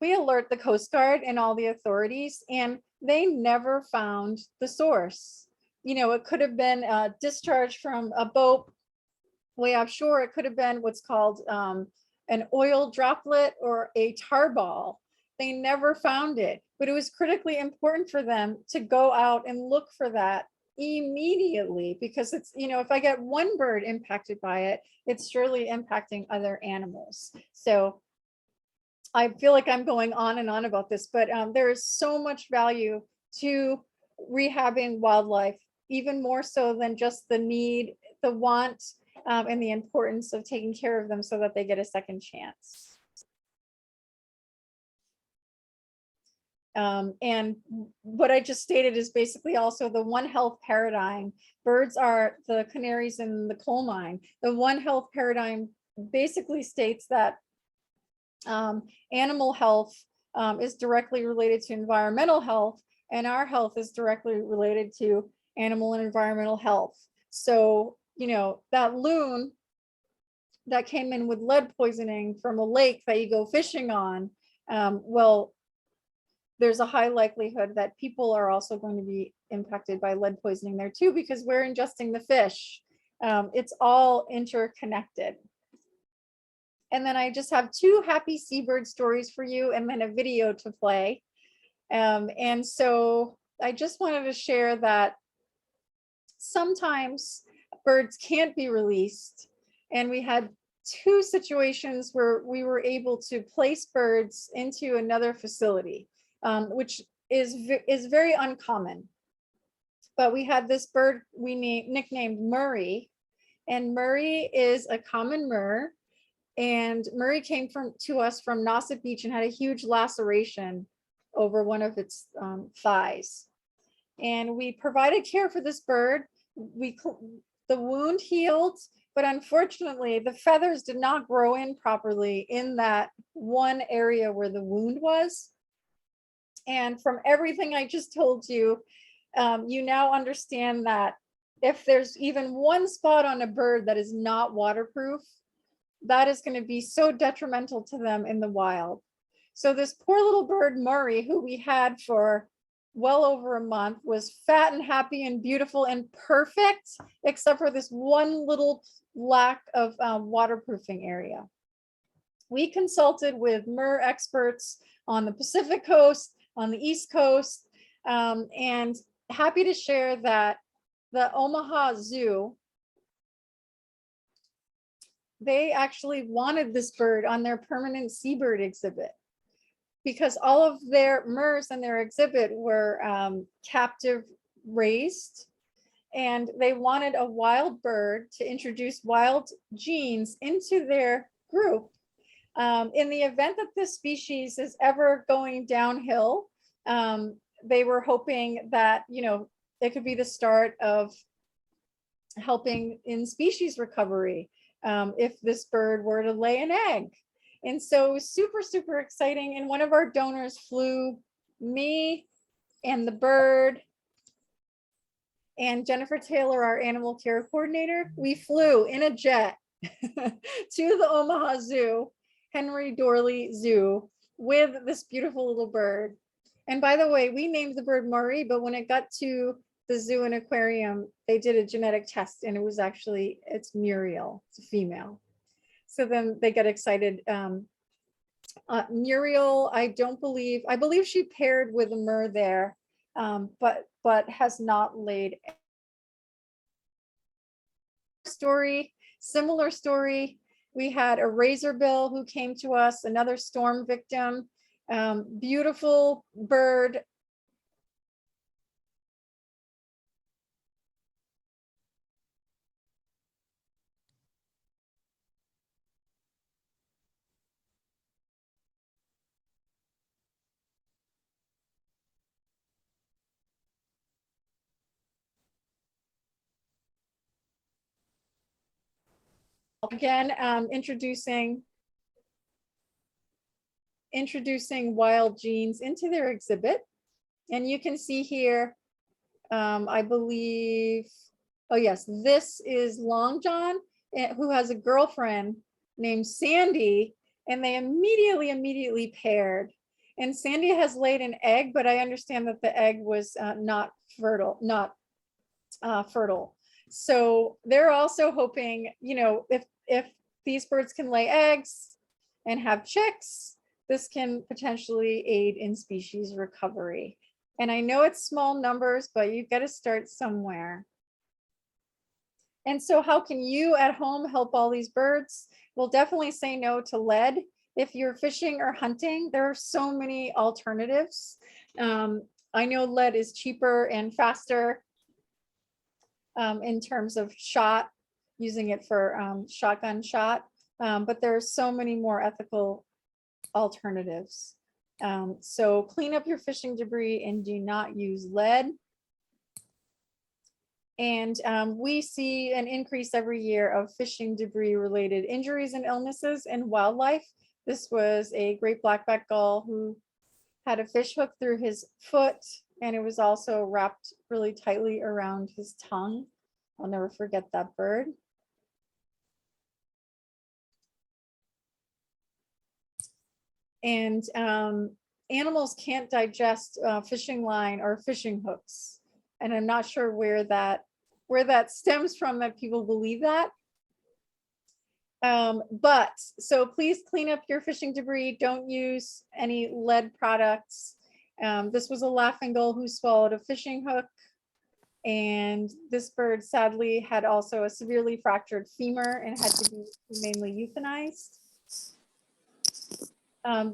we alert the Coast Guard and all the authorities, and they never found the source. It could have been a discharge from a boat way offshore. It could have been what's called an oil droplet or a tar ball. They never found it, but it was critically important for them to go out and look for that immediately, because it's, if I get one bird impacted by it, it's surely impacting other animals. So I feel like I'm going on and on about this, but there is so much value to rehabbing wildlife, even more so than just the need, the want, and the importance of taking care of them so that they get a second chance. And what I just stated is basically also the One Health paradigm. Birds are the canaries in the coal mine. The One Health paradigm basically states that animal health is directly related to environmental health, and our health is directly related to animal and environmental health. So, you know, that loon that came in with lead poisoning from a lake that you go fishing on, well, there's a high likelihood that people are also going to be impacted by lead poisoning there too, because we're ingesting the fish. It's all interconnected. And then I just have two happy seabird stories for you and then a video to play. And so I just wanted to share that sometimes birds can't be released. And we had two situations where we were able to place birds into another facility, which is very uncommon. But we had this bird we nicknamed Murray, and Murray is a common murre. And Murray came to us from Nauset Beach and had a huge laceration over one of its thighs. And we provided care for this bird. The wound healed, but unfortunately the feathers did not grow in properly in that one area where the wound was. And from everything I just told you, you now understand that if there's even one spot on a bird that is not waterproof, that is going to be so detrimental to them in the wild. So this poor little bird, Murray, who we had for well over a month, was fat and happy and beautiful and perfect, except for this one little lack of waterproofing area. We consulted with murre experts on the Pacific coast, on the East Coast, and happy to share that the Omaha Zoo, they actually wanted this bird on their permanent seabird exhibit because all of their murres in their exhibit were captive raised, and they wanted a wild bird to introduce wild genes into their group. In the event that this species is ever going downhill, they were hoping that, you know, it could be the start of helping in species recovery. If this bird were to lay an egg. And so it was super, super exciting. And one of our donors flew me and the bird and Jennifer Taylor, our animal care coordinator. We flew in a jet to the Omaha Zoo, Henry Dorley Zoo, with this beautiful little bird. And by the way, we named the bird Murray, but when it got to the zoo and aquarium, they did a genetic test and it was actually, it's Muriel, it's a female. So then they got excited. Muriel, I believe she paired with a murre there, but has not laid. Similar story. We had a razorbill who came to us, another storm victim, beautiful bird. Again, introducing wild genes into their exhibit. And you can see here, I believe, oh yes, this is Long John, who has a girlfriend named Sandy, and they immediately paired. And Sandy has laid an egg, but I understand that the egg was not fertile. So they're also hoping, you know, if these birds can lay eggs and have chicks, this can potentially aid in species recovery. And I know it's small numbers, but you've got to start somewhere. And so how can you at home help all these birds? Well, definitely say no to lead. If you're fishing or hunting, there are so many alternatives. I know lead is cheaper and faster in terms of shot, using it for shotgun shot, but there are so many more ethical alternatives. So clean up your fishing debris and do not use lead. And we see an increase every year of fishing debris related injuries and illnesses in wildlife. This was a great blackback gull who had a fish hook through his foot And it was also wrapped really tightly around his tongue. I'll never forget that bird. And animals can't digest fishing line or fishing hooks. And I'm not sure where that stems from, that people believe that. But so please clean up your fishing debris. Don't use any lead products. This was a laughing gull who swallowed a fishing hook. And this bird sadly had also a severely fractured femur and had to be humanely euthanized.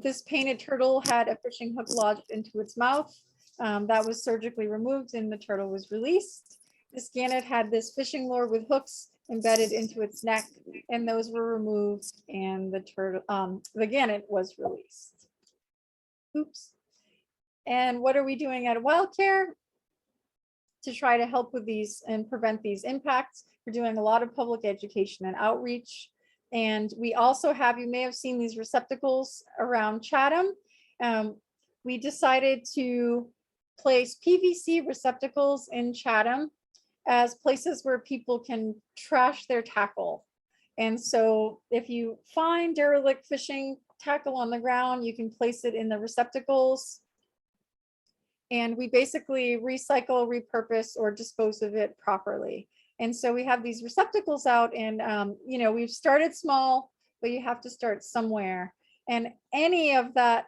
This painted turtle had a fishing hook lodged into its mouth. That was surgically removed and the turtle was released. This gannet had this fishing lure with hooks embedded into its neck, and those were removed, and the gannet was released. Oops. And what are we doing at Wildcare to try to help with these and prevent these impacts? We're doing a lot of public education and outreach. And we also have, you may have seen these receptacles around Chatham. We decided to place PVC receptacles in Chatham as places where people can trash their tackle. And so if you find derelict fishing tackle on the ground, you can place it in the receptacles. And we basically recycle, repurpose, or dispose of it properly. And so we have these receptacles out, and you know, we've started small, but you have to start somewhere. And any of that,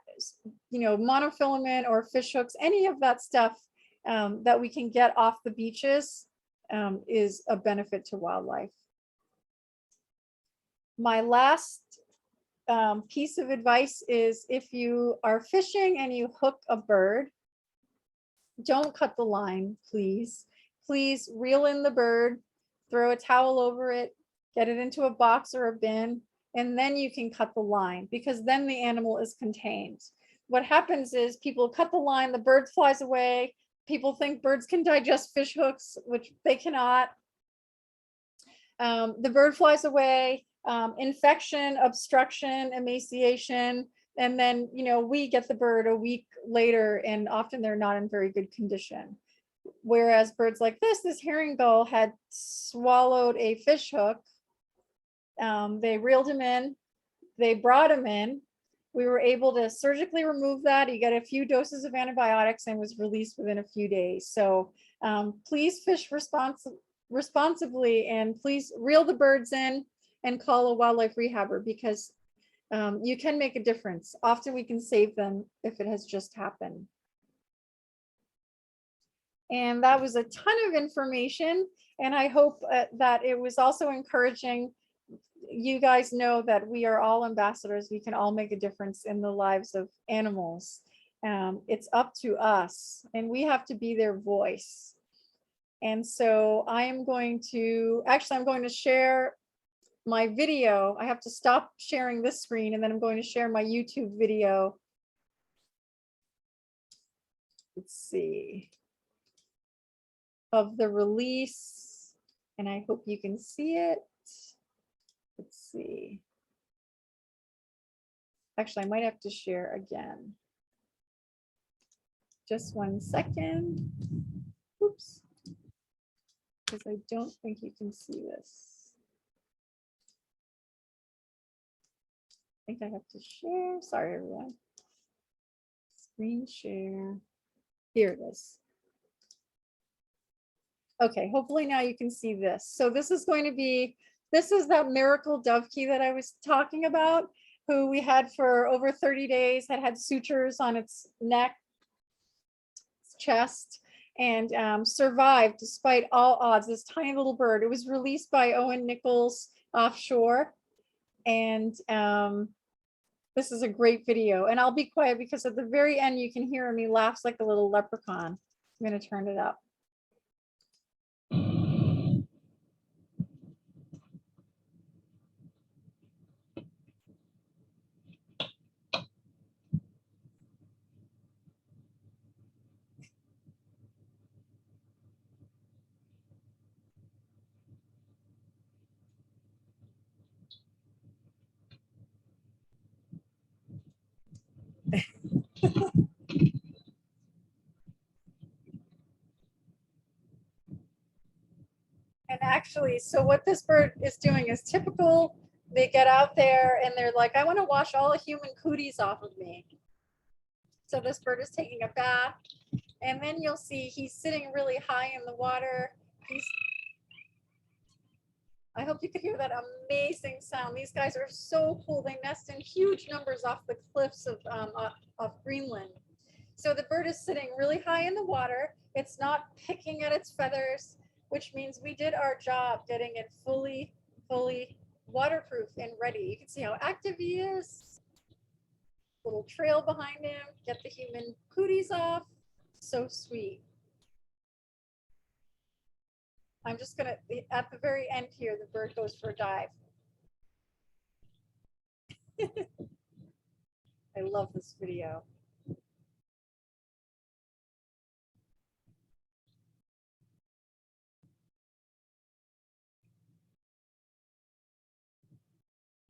you know, monofilament or fish hooks, any of that stuff that we can get off the beaches is a benefit to wildlife. My last piece of advice is, if you are fishing and you hook a bird, don't cut the line, please. Please reel in the bird, throw a towel over it, get it into a box or a bin, and then you can cut the line, because then the animal is contained. What happens is people cut the line, the bird flies away. People think birds can digest fish hooks, which they cannot. The bird flies away, infection, obstruction, emaciation, and then, you know, we get the bird a week later, and often they're not in very good condition. Whereas birds like this herring gull had swallowed a fish hook. They reeled him in, they brought him in. We were able to surgically remove that. He got a few doses of antibiotics and was released within a few days. So please fish responsibly, and please reel the birds in and call a wildlife rehabber, because you can make a difference. Often we can save them if it has just happened. And that was a ton of information, and I hope that it was also encouraging. You guys know that we are all ambassadors. We can all make a difference in the lives of animals. It's up to us, and we have to be their voice. And so I'm going to share my video. I have to stop sharing this screen, and then I'm going to share my YouTube video. Let's see. Of the release, and I hope you can see it. Let's see. Actually, I might have to share again. Just 1 second. Oops. Because I don't think you can see this. I think I have to share. Sorry, everyone. Screen share. Here it is. Okay, hopefully now you can see this. So this is that miracle dove key that I was talking about, who we had for over 30 days, had sutures on its neck, its chest, and survived despite all odds. This tiny little bird. It was released by Owen Nichols offshore. And this is a great video. And I'll be quiet because at the very end, you can hear him. He laughs like a little leprechaun. I'm going to turn it up. actually, so what this bird is doing is typical. They get out there and they're like, I want to wash all the human cooties off of me. So this bird is taking a bath, and then you'll see he's sitting really high in the water. I hope you could hear that amazing sound. These guys are so cool. They nest in huge numbers off the cliffs of Greenland. So the bird is sitting really high in the water. It's not picking at its feathers, which means we did our job getting it fully waterproof and ready. You can see how active he is. Little trail behind him, get the human cooties off. So sweet. I'm just gonna, at the very end here, the bird goes for a dive. I love this video.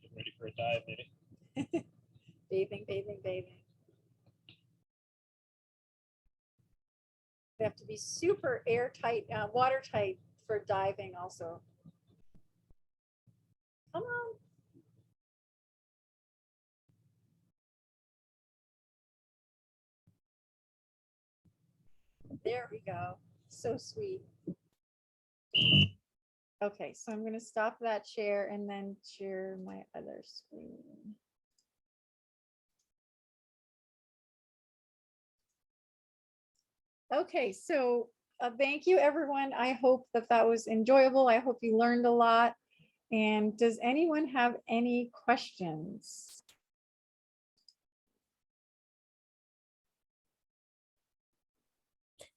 Get ready for a dive, maybe. Bathing, bathing, bathing. They have to be super airtight, watertight for diving also. Come on. There we go. So sweet. Okay, so I'm going to stop that share and then share my other screen. Okay, so thank you, everyone. I hope that that was enjoyable. I hope you learned a lot. And does anyone have any questions?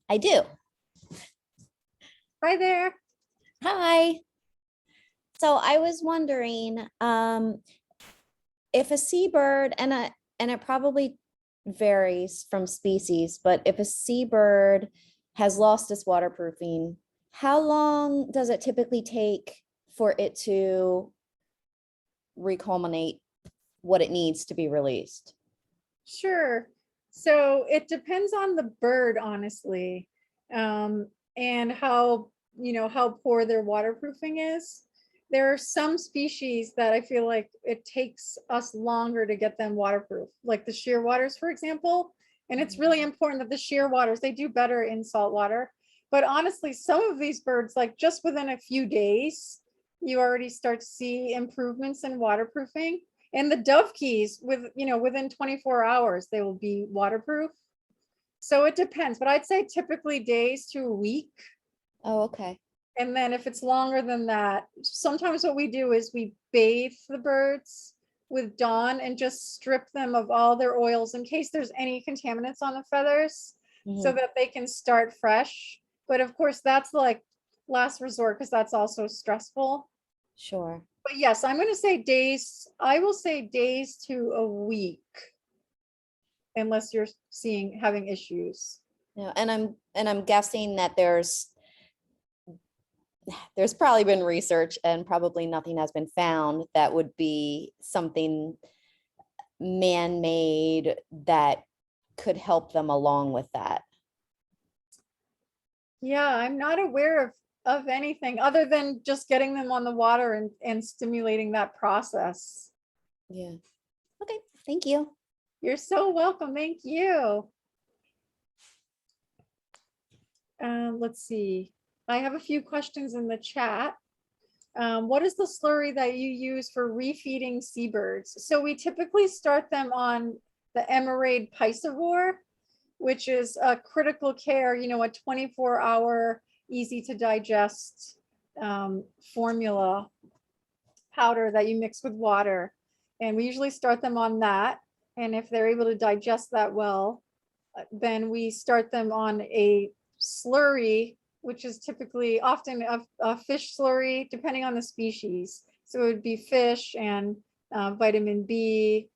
I do. Hi there. Hi. So I was wondering if a seabird, and it probably varies from species, but if a seabird has lost its waterproofing, how long does it typically take for it to reculminate what it needs to be released? Sure. So it depends on the bird, honestly, and how, how poor their waterproofing is. There are some species that I feel like it takes us longer to get them waterproof, like the shearwaters, for example. And it's really important that the shearwaters, they do better in salt water. But honestly, some of these birds, like just within a few days, you already start to see improvements in waterproofing. And the dovekies, within 24 hours, they will be waterproof. So it depends, but I'd say typically days to a week. Oh, okay. And then if it's longer than that, sometimes what we do is we bathe the birds with Dawn and just strip them of all their oils in case there's any contaminants on the feathers, so that they can start fresh. But of course, that's like last resort because that's also stressful. Sure. But yes, I'm going to say days. I will say days to a week, unless you're having issues. Yeah, and I'm guessing that there's probably been research and probably nothing has been found that would be something man-made that could help them along with that. Yeah, I'm not aware of anything other than just getting them on the water and stimulating that process. Yeah. Okay, thank you. You're so welcome. Thank you. Let's see. I have a few questions in the chat. What is the slurry that you use for refeeding seabirds? So we typically start them on the Emerade Pisivore, which is a critical care, a 24-hour, easy to digest formula powder that you mix with water. And we usually start them on that. And if they're able to digest that well, then we start them on a slurry, which is typically often a fish slurry, depending on the species. So it would be fish and vitamin B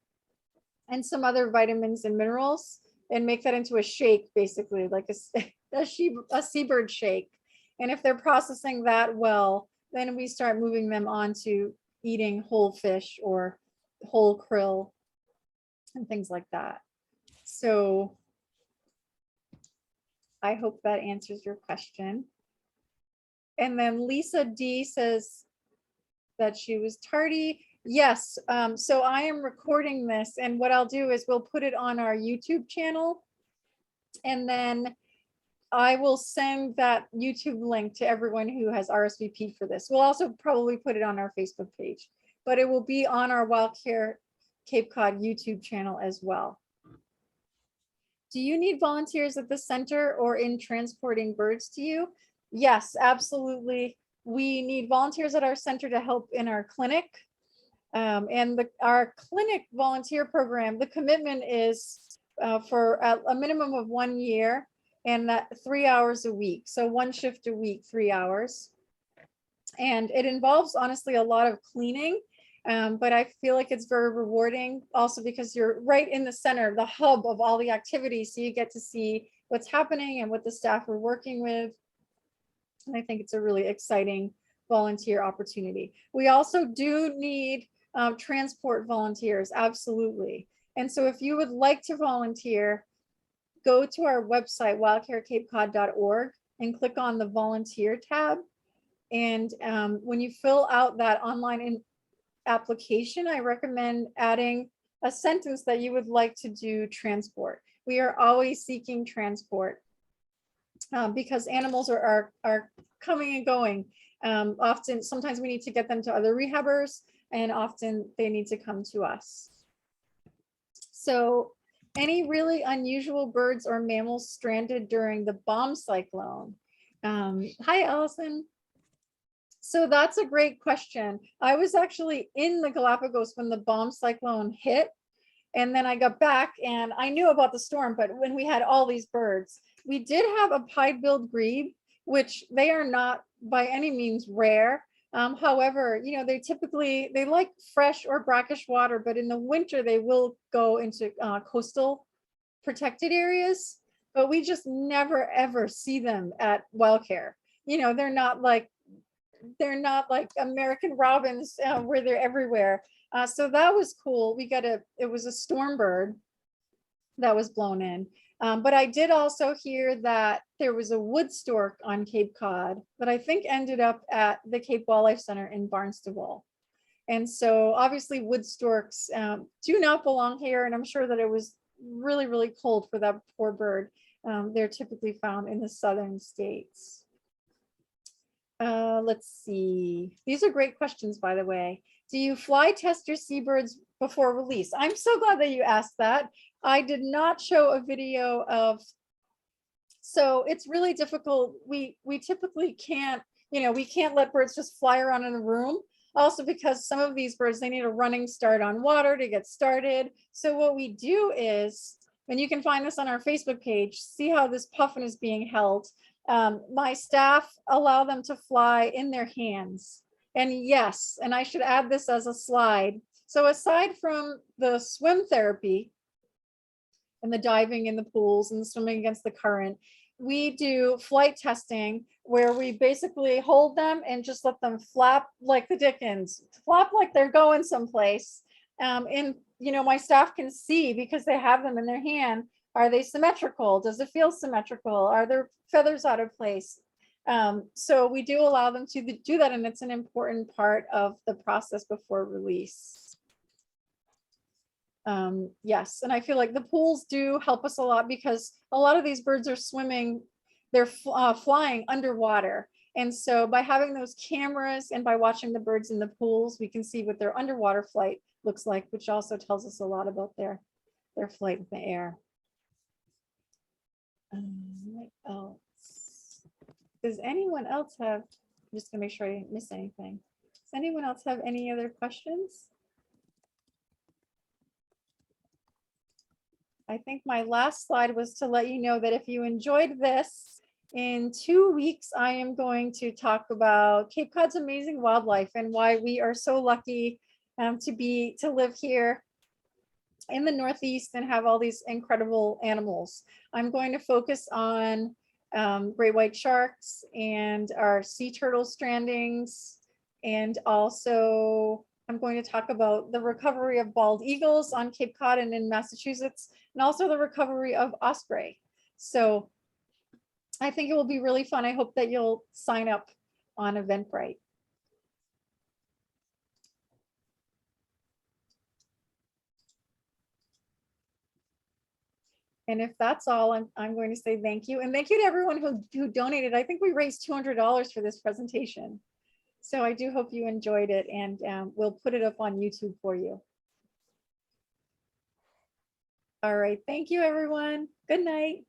and some other vitamins and minerals, and make that into a shake, basically like a seabird shake. And if they're processing that well, then we start moving them on to eating whole fish or whole krill and things like that. So I hope that answers your question. And then Lisa D says that she was tardy. Yes, so I am recording this, and what I'll do is we'll put it on our YouTube channel, and then I will send that YouTube link to everyone who has RSVP'd for this. We'll also probably put it on our Facebook page, but it will be on our Wildcare Cape Cod YouTube channel as well. Do you need volunteers at the center or in transporting birds to you? Yes, absolutely. We need volunteers at our center to help in our clinic. And our clinic volunteer program, the commitment is for a minimum of 1 year, and that 3 hours a week. So 1 shift a week, 3 hours. And it involves honestly a lot of cleaning, but I feel like it's very rewarding also because you're right in the center, the hub of all the activities. So you get to see what's happening and what the staff are working with. And I think it's a really exciting volunteer opportunity. We also do need transport volunteers, absolutely. And so if you would like to volunteer, go to our website, wildcarecapecod.org, and click on the volunteer tab. And when you fill out that online application, I recommend adding a sentence that you would like to do transport. We are always seeking transport because animals are coming and going. Often, sometimes we need to get them to other rehabbers, and often they need to come to us. So any really unusual birds or mammals stranded during the bomb cyclone? Hi, Allison. So that's a great question. I was actually in the Galapagos when the bomb cyclone hit, and then I got back and I knew about the storm, but when we had all these birds, we did have a pied-billed grebe, which they are not by any means rare. However, you know, they like fresh or brackish water, but in the winter they will go into coastal protected areas, but we just never ever see them at Wildcare. You know, they're not like American robins where they're everywhere. So that was cool. It was a storm bird that was blown in. But I did also hear that there was a wood stork on Cape Cod that I think ended up at the Cape Wildlife Center in Barnstable. And so obviously wood storks do not belong here. And I'm sure that it was really, really cold for that poor bird. They're typically found in the southern states. Let's see. These are great questions, by the way. Do you fly test your seabirds before release? I'm so glad that you asked that. I did not show a video of, so it's really difficult. We typically can't, you know, we can't let birds just fly around in the room. Also because some of these birds, they need a running start on water to get started. So what we do is, and you can find this on our Facebook page, see how this puffin is being held. My staff allow them to fly in their hands. And yes, and I should add this as a slide. So aside from the swim therapy and the diving in the pools and the swimming against the current, we do flight testing where we basically hold them and just let them flap like the dickens, flap like they're going someplace. And, you know, my staff can see because they have them in their hand. Are they symmetrical? Does it feel symmetrical? Are their feathers out of place? So we do allow them to do that, and it's an important part of the process before release. Yes, and I feel like the pools do help us a lot because a lot of these birds are swimming, they're flying underwater. And so by having those cameras and by watching the birds in the pools, we can see what their underwater flight looks like, which also tells us a lot about their flight in the air. What else? Does anyone else have, I'm just gonna make sure I didn't miss anything. Does anyone else have any other questions? I think my last slide was to let you know that if you enjoyed this, in 2 weeks, I am going to talk about Cape Cod's amazing wildlife and why we are so lucky to live here in the Northeast and have all these incredible animals. I'm going to focus on great white sharks and our sea turtle strandings. And also I'm going to talk about the recovery of bald eagles on Cape Cod and in Massachusetts, and also the recovery of osprey. So I think it will be really fun. I hope that you'll sign up on Eventbrite. And if that's all, I'm going to say thank you. And thank you to everyone who donated. I think we raised $200 for this presentation. So I do hope you enjoyed it, and we'll put it up on YouTube for you. All right. Thank you, everyone. Good night.